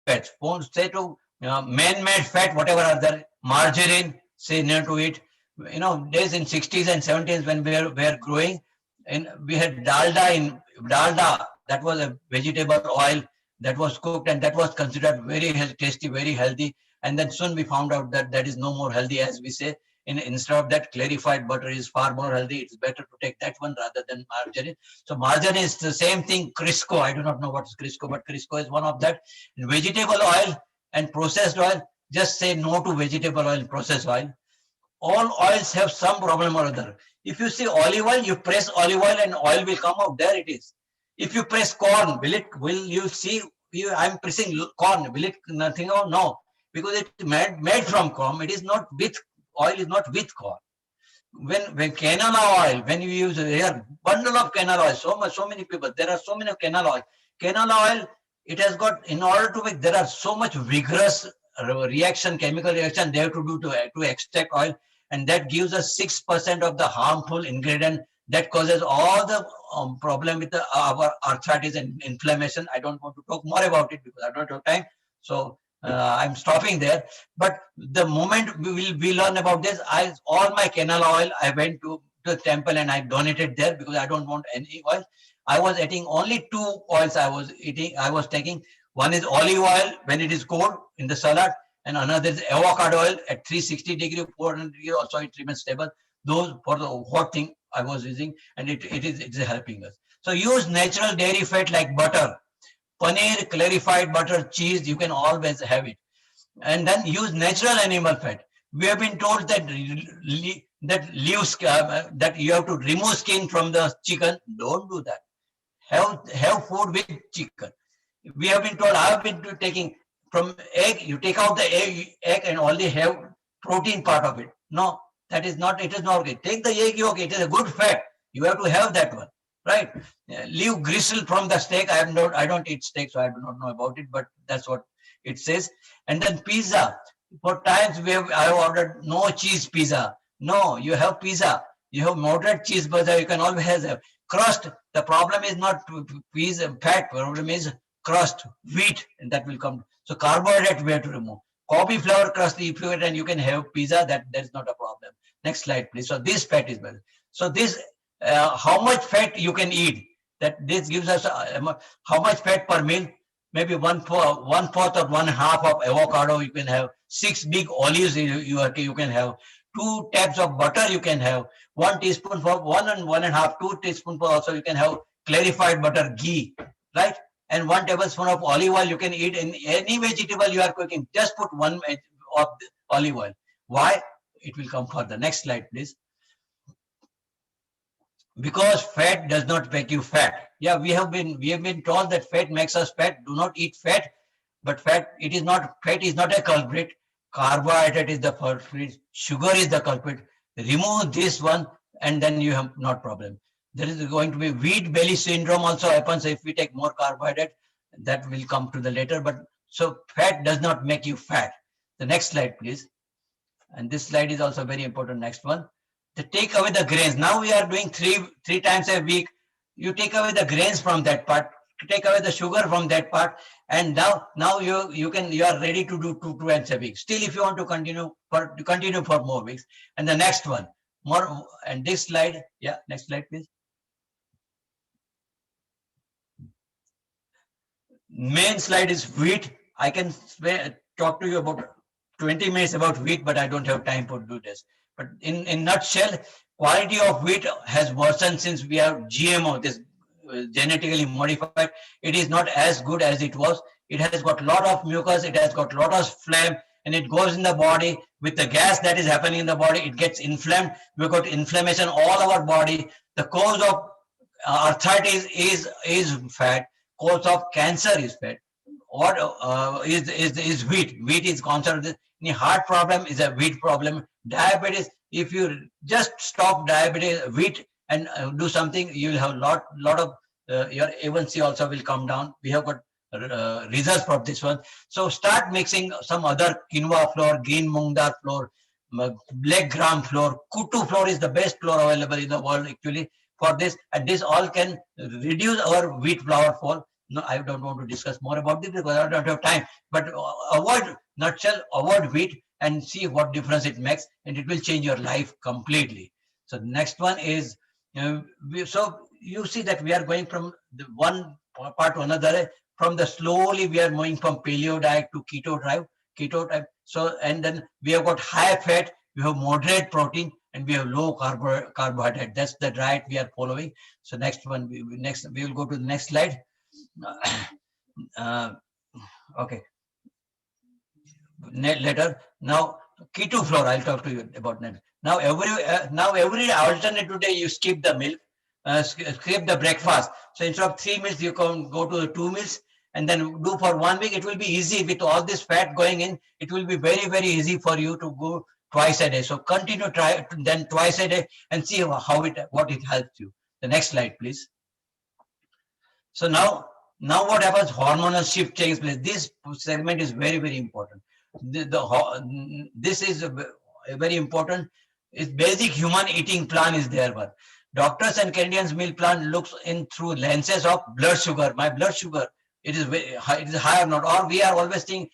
fats. Don't say to man-made fat, whatever are there, margarine, say no to it. Days in 60s and 70s when we were growing, and we had dalda. That was a vegetable oil that was cooked, and that was considered very tasty, very healthy. And then soon we found out that that is no more healthy, as we say. Instead of that, clarified butter is far more healthy. It's better to take that one rather than margarine. So margarine is the same thing. Crisco, I do not know what is Crisco, but Crisco is one of that. Vegetable oil and processed oil, just say no to vegetable oil and processed oil. All oils have some problem or other. If you see olive oil, you press olive oil and oil will come out. There it is. If you press corn, will you see? I'm pressing corn. Will it nothing out? No, because it's made from corn. It is not with oil. Is not with corn. When canola oil, when you use here bundle of canola oil, so many people. There are so many canola oil. Canola oil, it has got, in order to make, there are so much vigorous reaction, chemical reaction they have to do to extract oil, and that gives us 6% of the harmful ingredient that causes all the problem with our arthritis and inflammation. I don't want to talk more about it because I don't have time. So I'm stopping there. But the moment we learn about this, all my canola oil, I went to the temple and I donated there because I don't want any oil. I was eating only 2 oils I was taking. One is olive oil when it is cold in the salad, and another is avocado oil at 360 degree, 400 degree, also it remains stable. Those for the hot thing I was using, and it is helping us. So use natural dairy fat like butter, paneer, clarified butter, cheese, you can always have it. And then use natural animal fat. We have been told that that you have to remove skin from the chicken. Don't do that. Have food with chicken. We have been told, I have been taking from egg, you take out the egg and only have protein part of it. No, that is not, it is not okay. Take the egg yolk, it is a good fat. You have to have that one, right? Leave gristle from the steak. I don't eat steak, so I do not know about it, but that's what it says. And then pizza. For times I have ordered no cheese pizza. No, you have pizza. You have moderate cheese pizza. You can always have crust. The problem is not pizza fat. Problem is crust, wheat, and that will come. So carbohydrate we have to remove. Coffee flour crust, if you eat, and you can have pizza, that is not a problem. Next slide, please. So this fat is better. So this, how much fat you can eat? That this gives us how much fat per meal? Maybe one fourth or 1/2 of avocado you can have. 6 big olives you can have. 2 taps of butter you can have. 1 teaspoon for 1 and 1.5, 2 teaspoons also you can have clarified butter, ghee, right? And 1 tablespoon of olive oil you can eat in any vegetable you are cooking. Just put 1 of olive oil. Why? It will come further. Next slide, please. Because fat does not make you fat. Yeah, we have been told that fat makes us fat. Do not eat fat, but fat is not a culprit. Carbohydrate is the culprit. Sugar is the culprit. Remove this one, and then you have not problem. There is going to be wheat belly syndrome also happens if we take more carbohydrate. That will come to the later. But so fat does not make you fat. The next slide, please. And this slide is also very important. Next one. To take away the grains. Now we are doing three times a week. You take away the grains from that part, take away the sugar from that part, and now you are ready to do 2 times a week. Still, if you want to continue for more weeks. And the next one, more, and this slide, yeah, next slide, please. Main slide is wheat. I can talk to you about 20 minutes about wheat, but I don't have time to do this. But in nutshell, quality of wheat has worsened since we have GMO, this genetically modified. It is not as good as it was. It has got a lot of mucus, it has got a lot of phlegm, and it goes in the body. With the gas that is happening in the body, it gets inflamed. We've got inflammation all over body. The cause of arthritis is fat. Cause of cancer is fat. What is wheat? Wheat is considered. Any heart problem is a wheat problem. Diabetes, if you just stop diabetes, wheat and do something, you will have lot of your A1C also will come down. We have got results from this one. So start mixing some other quinoa flour, green moong dal flour, black gram flour. Kutu flour is the best flour available in the world actually for this, and this all can reduce our wheat flour fall. No, I don't want to discuss more about this because I don't have time. But avoid nutshell, avoid wheat, and see what difference it makes, and it will change your life completely. So the next one is, so you see that we are going from the one part to another. From the slowly we are moving from paleo diet to keto type. So and then we have got high fat, we have moderate protein, and we have low carbohydrate. That's the diet we are following. So next one, we will go to the next slide. Uh, okay. Later. Now keto flour, I'll talk to you about that. Now every alternative day you skip the milk, skip the breakfast. So instead of 3 meals, you can go to 2 meals, and then do for 1 week. It will be easy with all this fat going in. It will be very, very easy for you to go twice a day. So continue then twice a day and see what it helps you. The next slide, please. So now what happens? Hormonal shift takes place. This segment is very, very important. This is very important. It's basic human eating plan is there, but doctors and Canadians meal plan looks in through lenses of blood sugar. My blood sugar, it is very high, it is high or not, or we are always seeing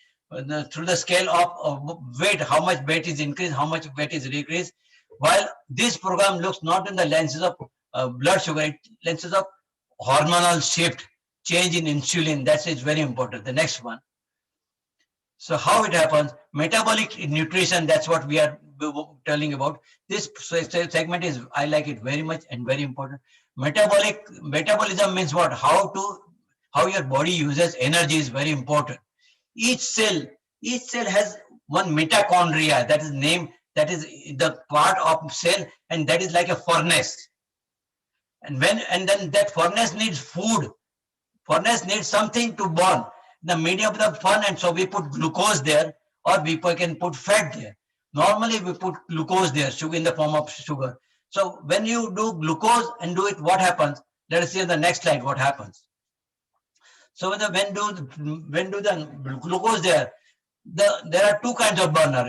through the scale of weight, how much weight is increased, how much weight is decreased. While this program looks not in the lenses of blood sugar, it lenses of hormonal shift, change in insulin. That is very important. The next one. So how it happens? Metabolic nutrition. That's what we are telling about. This segment is, I like it very much and very important. Metabolism means what? How your body uses energy is very important. Each cell has one mitochondria, that is the part of cell, and that is like a furnace. And then that furnace needs food. Furnace needs something to burn the medium of the fun, and so we put glucose there, or we can put fat there. Normally we put glucose there, sugar in the form of sugar. So when you do glucose and do it, what happens? Let us see on the next slide what happens. So when do the glucose there? There are two kinds of burner.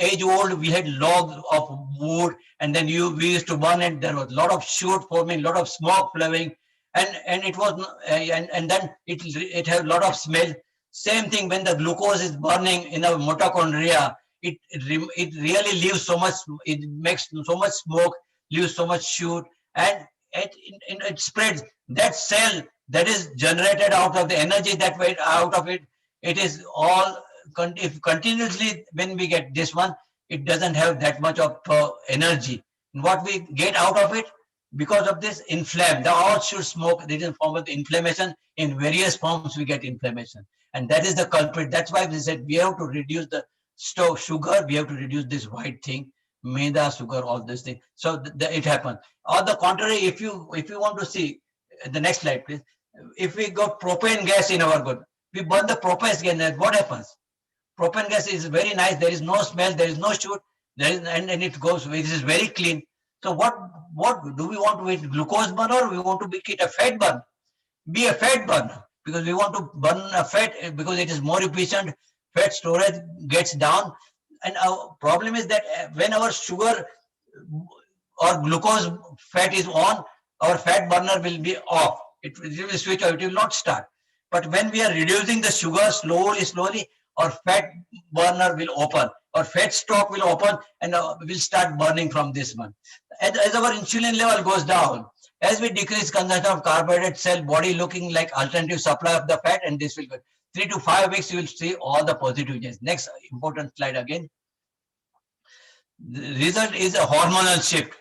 Age old, we had logs of wood, and then we used to burn it. There was a lot of shoot forming, a lot of smoke flowing, and it was and then it had a lot of smell. Same thing when the glucose is burning in a mitochondria, it really leaves so much. It makes so much smoke, leaves so much shoot, and it spreads. That cell that is generated out of the energy that way out of it, it is all. If continuously when we get this one, it doesn't have that much of energy. And what we get out of it, because of this, inflame. The all should smoke. This is a form of inflammation. In various forms, we get inflammation, and that is the culprit. That's why we said we have to reduce the sugar. We have to reduce this white thing, maida, sugar, all this thing. So it happens. On the contrary, if you want to see the next slide, please. If we got propane gas in our good, we burn the propane gas. What happens? Propane gas is very nice. There is no smell. There is no shoot. And it goes. It is very clean. So what do we want to eat? Glucose burner? Or we want to make it a fat burn? Be a fat burner, because we want to burn a fat because it is more efficient. Fat storage gets down. And our problem is that when our sugar or glucose fat is on, our fat burner will be off. It will switch off. It will not start. But when we are reducing the sugar slowly, our fat burner will open, our fat stock will open, and will start burning from this one. As our insulin level goes down, as we decrease consumption of carbohydrate, cell body looking like alternative supply of the fat, and this will go 3 to 5 weeks. You will see all the positive changes. Next important slide again. The result is a hormonal shift.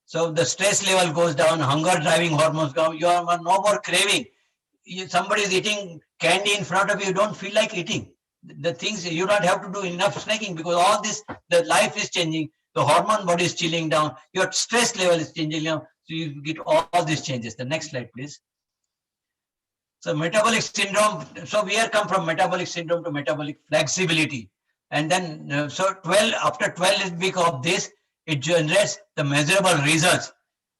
So the stress level goes down, hunger driving hormones go. You are no more craving. Somebody is eating candy in front of you, you don't feel like eating. The things you don't have to do enough snacking, because all this, the life is changing, the hormone body is chilling down, your stress level is changing down, so you get all these changes. The next slide, please. So metabolic syndrome. So we are come from metabolic syndrome to metabolic flexibility, and then after 12 weeks of this, it generates the measurable results.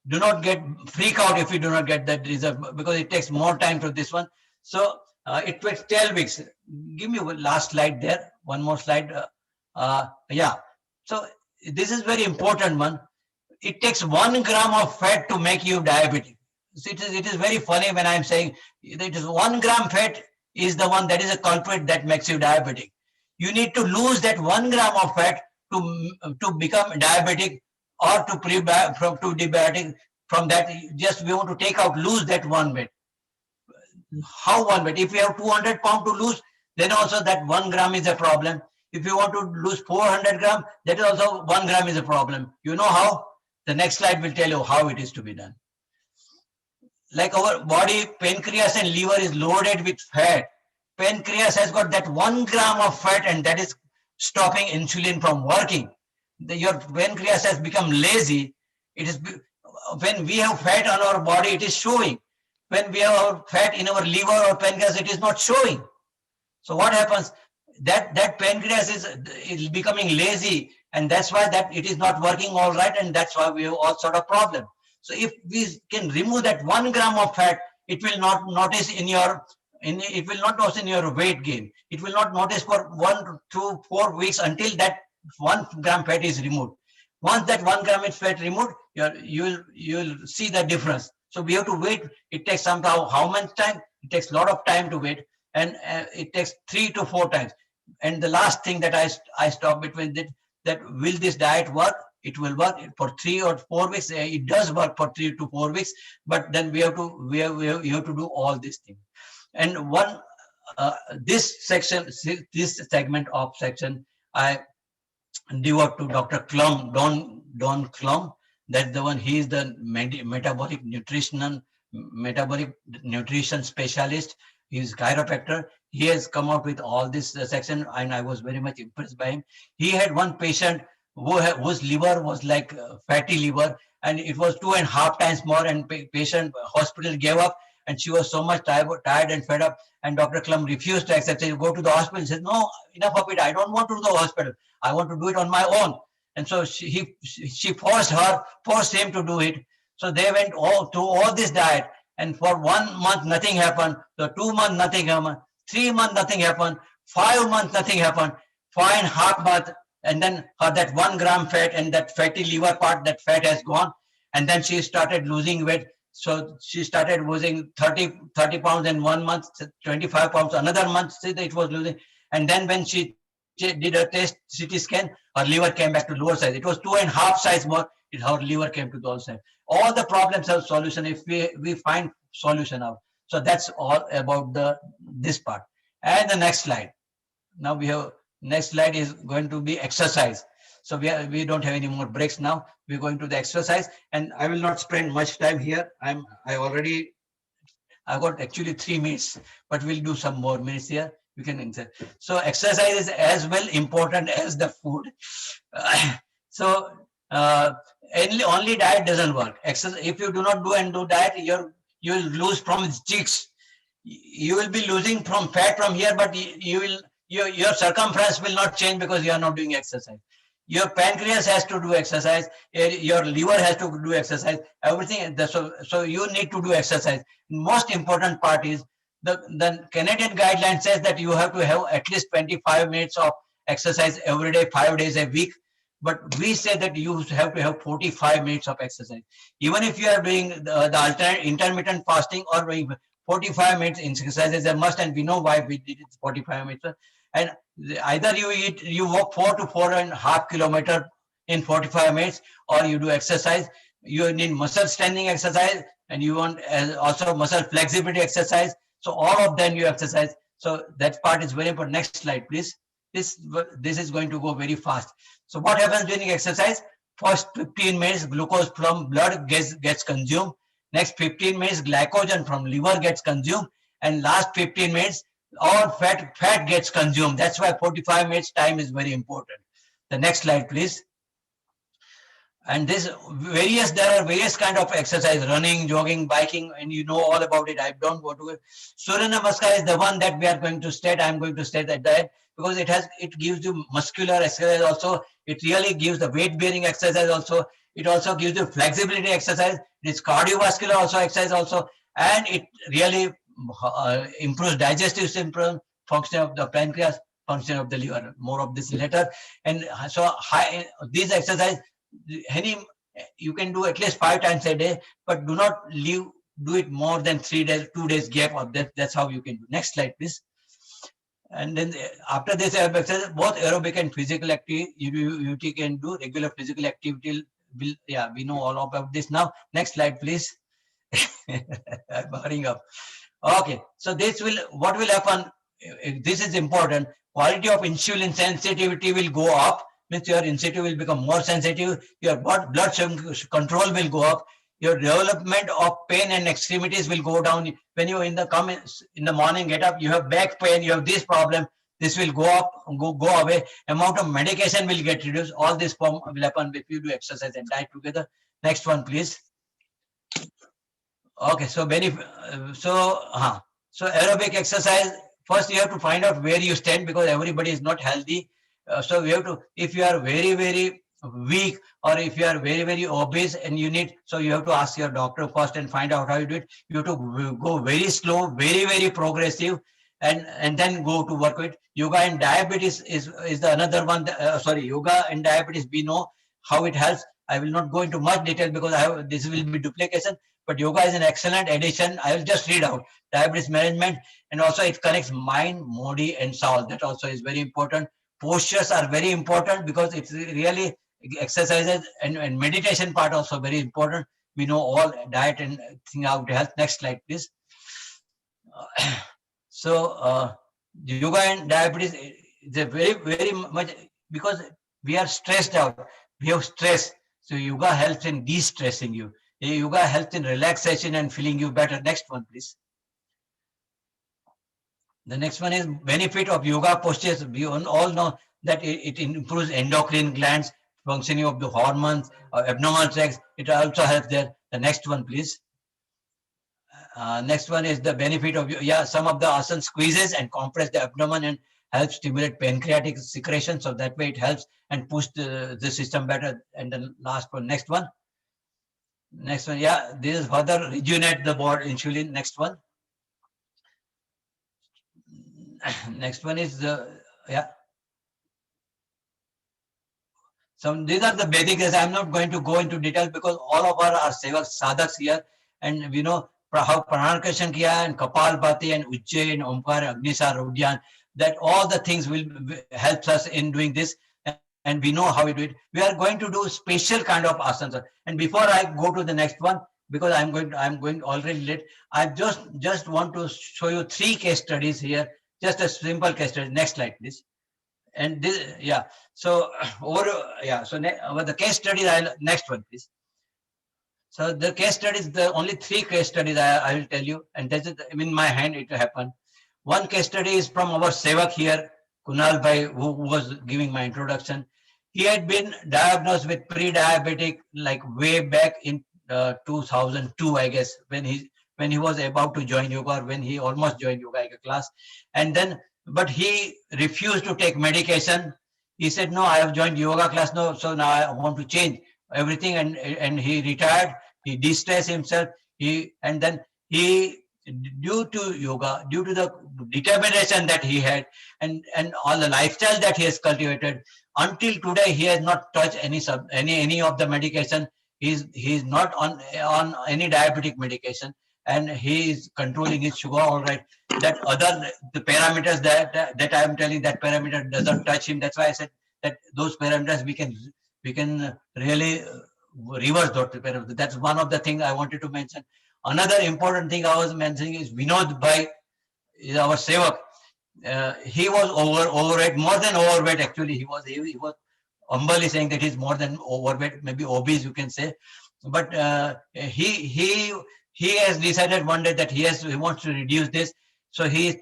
do not get freak out if you do not get that result, because it takes more time to this one. So it takes 12 weeks. Give me one last slide there. One more slide. Yeah. So this is very important one. It takes 1 gram of fat to make you diabetic. So it is very funny when I'm saying that it is 1 gram fat is the one that is a culprit that makes you diabetic. You need to lose that 1 gram of fat to become diabetic, or to diabetic. From that, just we want to take out, lose that 1 weight. How 1 weight? If you have 200 pounds to lose, then also that 1 gram is a problem. If you want to lose 400 grams, that is also 1 gram is a problem. You know how? The next slide will tell you how it is to be done. Like our body, pancreas and liver is loaded with fat. Pancreas has got that 1 gram of fat, and that is stopping insulin from working. Your pancreas has become lazy. It is when we have fat on our body, it is showing. When we have our fat in our liver or pancreas, it is not showing. So what happens? That pancreas is becoming lazy, and that's why that it is not working all right, and that's why we have all sort of problem. So if we can remove that 1 gram of fat, it will not notice in your weight gain. It will not notice for 1 to 4 weeks until that 1 gram fat is removed. Once that 1 gram is fat removed, you will see the difference. So we have to wait. It takes somehow how much time? It takes a lot of time to wait, and it takes 3 to 4 times. And the last thing that I stop between that will this diet work? It will work for 3 or 4 weeks. It does work for 3 to 4 weeks, but then you have to do all these things. And this segment of section, I devote to Dr. Klum, Don Klum. That's the one. He is the metabolic nutrition specialist. He is chiropractor. He has come up with all this section, and I was very much impressed by him. He had one patient whose liver was like fatty liver, and it was 2.5 times more, and patient hospital gave up, and she was so much tired and fed up, and Dr. Klum refused to accept it. Go to the hospital. He said, no, enough of it. I don't want to do the hospital. I want to do it on my own. And so she forced him to do it. So they went through all this diet, and for 1 month nothing happened. So 2 months nothing happened. 3 months nothing happened. 5 months nothing happened. 5.5 months, and then that 1 gram fat and that fatty liver part, that fat has gone, and then she started losing weight. So she started losing 30 pounds in 1 month, 25 pounds another month. It was losing, and then when she did a test CT scan, her liver came back to lower size. It was 2.5 size more. Her liver came to the lower size. All the problems have solution if we find solution out. So that's all about this part. And the next slide. Now we have next slide is going to be exercise. So we don't have any more breaks now. We're going to the exercise, and I will not spend much time here. I got actually 3 minutes, but we'll do some more minutes here. We can insert. So exercise is as well important as the food. So only diet doesn't work. Exercise, if you do not do diet, you will lose from cheeks. You will be losing from fat from here, but your circumference will not change because you are not doing exercise. Your pancreas has to do exercise. Your liver has to do exercise. Everything. So you need to do exercise. Most important part is the Canadian guideline says that you have to have at least 25 minutes of exercise every day, 5 days a week. But we say that you have to have 45 minutes of exercise. Even if you are doing the alternate intermittent fasting or doing 45 minutes exercise is a must, and we know why we did it 45 minutes. And either you walk 4 to 4.5 kilometers in 45 minutes, or you do exercise. You need muscle strengthening exercise, and you want also muscle flexibility exercise. So all of them you exercise. So that part is very important. Next slide, please. This is going to go very fast. So what happens during exercise? First 15 minutes, glucose from blood gets consumed. Next 15 minutes, glycogen from liver gets consumed. And last 15 minutes, all fat gets consumed. That's why 45 minutes time is very important. The next slide, please. And there are various kind of exercise, running, jogging, biking, and you know all about it. I don't go to it. Surya Namaskar is the one that we are going to state. I'm going to state that because it gives you muscular exercise also. It really gives the weight bearing exercise also. It also gives you flexibility exercise. It's cardiovascular also exercise also, and it really improves digestive system, function of the pancreas, function of the liver. More of this later. And so these exercise, any you can do at least 5 times a day, but do not do it more than 3 days, 2 days gap of that. That's how you can do. Next slide, please. And then after this exercise, both aerobic and physical activity you can do. Regular physical activity will, yeah, we know all about this now. Next slide, please. I'm hurrying up. Okay, so this will, what will happen? This is important. Quality of insulin sensitivity will go up. Means your insulin will become more sensitive. Your blood sugar control will go up. Your development of pain and extremities will go down. When you in the morning, get up, you have back pain, you have this problem, this will go up, go away. Amount of medication will get reduced. All this form will happen if you do exercise and diet together. Next one, please. Okay, so so aerobic exercise. First, you have to find out where you stand, because everybody is not healthy. So we have to, if you are very, very weak, or if you are very, very obese and you need, so you have to ask your doctor first and find out how you do it. You have to go very slow, very, very progressive, and then go to work with. Yoga and diabetes is the another one. Yoga and diabetes, we know how it helps. I will not go into much detail because this will be duplication, but yoga is an excellent addition. I will just read out diabetes management, and also it connects mind, body, and soul. That also is very important. Postures are very important because it's really exercises, and meditation part also very important. We know all diet and thing how to help. Next slide, please. So yoga and diabetes is a very, very much, because we are stressed out. We have stress. So yoga helps in de-stressing you. Yoga helps in relaxation and feeling you better. Next one, please. The next one is benefit of yoga postures. We all know that it improves endocrine glands, functioning of the hormones, abdominal sex. It also helps there. The next one, please. Next one is the benefit of, some of the asana squeezes and compress the abdomen and help stimulate pancreatic secretion. So that way it helps and push the system better. And the last one, next one. Next one, this is further rejuvenate the body, insulin. Next one. Next one is So these are the basics. I'm not going to go into detail because all of our are sevaks, sadhaks here, and we know how Pranarkashan Kiya and Kapalbhati and Ujjain, Omkar, Agnisar, Udyan, that all the things will help us in doing this, and we know how we do it. We are going to do special kind of asanas. And before I go to the next one, because I'm going already late, I just want to show you 3 case studies here. Just a simple case study. Next slide, please. And this, so over, so over the case studies, next one, please. So the case studies, the only 3 case studies I will tell you, and that's in my hand, it happened. One case study is from our sevak here, Kunal Bhai, who was giving my introduction. He had been diagnosed with pre-diabetic like way back in 2002, I guess, when he was about to join yoga, or when he almost joined yoga class. And then, but he refused to take medication. He said, no, I have joined yoga class now, so now I want to change everything. And he retired, he de-stressed himself. And then due to yoga, due to the determination that he had, and all the lifestyle that he has cultivated, until today, he has not touched any of the medication. He's not on any diabetic medication, and he is controlling his sugar all right. That the parameters that I am telling, that parameter doesn't touch him. That's why I said that those parameters we can really reverse those parameters. That's one of the things I wanted to mention. Another important thing I was mentioning is Vinod Bhai, is our sevak. He was overweight, more than overweight actually. He was humbly saying that he's more than overweight, maybe obese you can say. But he has decided one day that he wants to reduce this. So he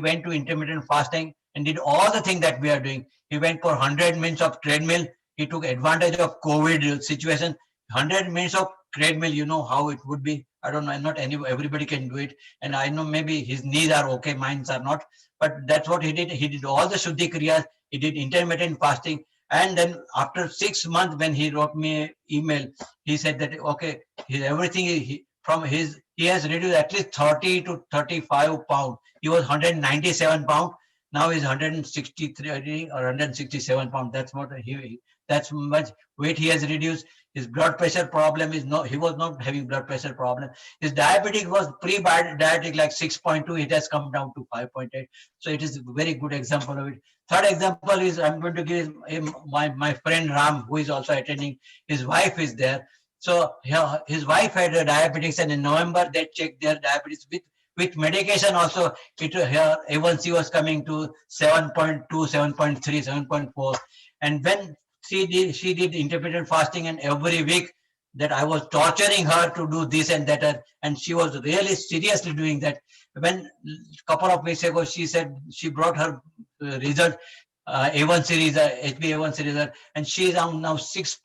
went to intermittent fasting and did all the things that we are doing. He went for 100 minutes of treadmill. He took advantage of COVID situation. 100 minutes of treadmill, you know how it would be. I don't know, not everybody can do it. And I know maybe his knees are okay, mine are not. But that's what he did. He did all the Shuddhi Kriyas. He did intermittent fasting. And then after 6 months, when he wrote me an email, he said that, okay, everything he has reduced at least 30 to 35 pounds. He was 197 pounds. Now he's 163 or 167 pounds. That's much weight he has reduced. His blood pressure problem he was not having blood pressure problem. His diabetic was pre-diabetic like 6.2. It has come down to 5.8. So it is a very good example of it. Third example is I'm going to give him my friend Ram, who is also attending. His wife is there. So his wife had a diabetes, and in November they checked their diabetes with medication also. Her A1C was coming to 7.2, 7.3, 7.4. And when she did intermittent fasting, and every week that I was torturing her to do this and that, and she was really seriously doing that. When a couple of weeks ago, she said she brought her result, A1C result, HbA1c result, and she is now 6.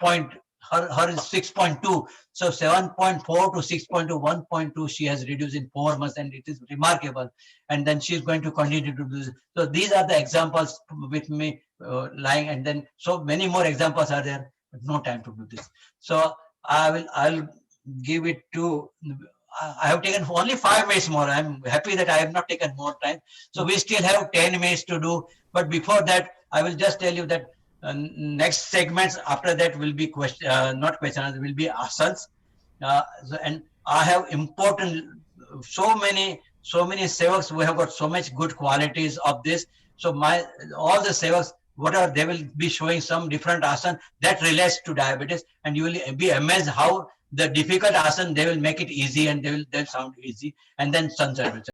Her is 6.2. So 7.4 to 6.2, 1.2 she has reduced in 4 months, and it is remarkable. And then she is going to continue to do this. So these are the examples with me lying, and then so many more examples are there, but no time to do this. So I'll give it to. I have taken only 5 minutes more. I'm happy that I have not taken more time. So we still have 10 minutes to do. But before that, I will just tell you that next segments after that will be not questions, will be asanas. And I have important, so many sevaks. We have got so much good qualities of this. So all the sevaks, whatever, they will be showing some different asana that relates to diabetes, and you will be amazed how the difficult asana they will make it easy, and they'll sound easy. And then sunset.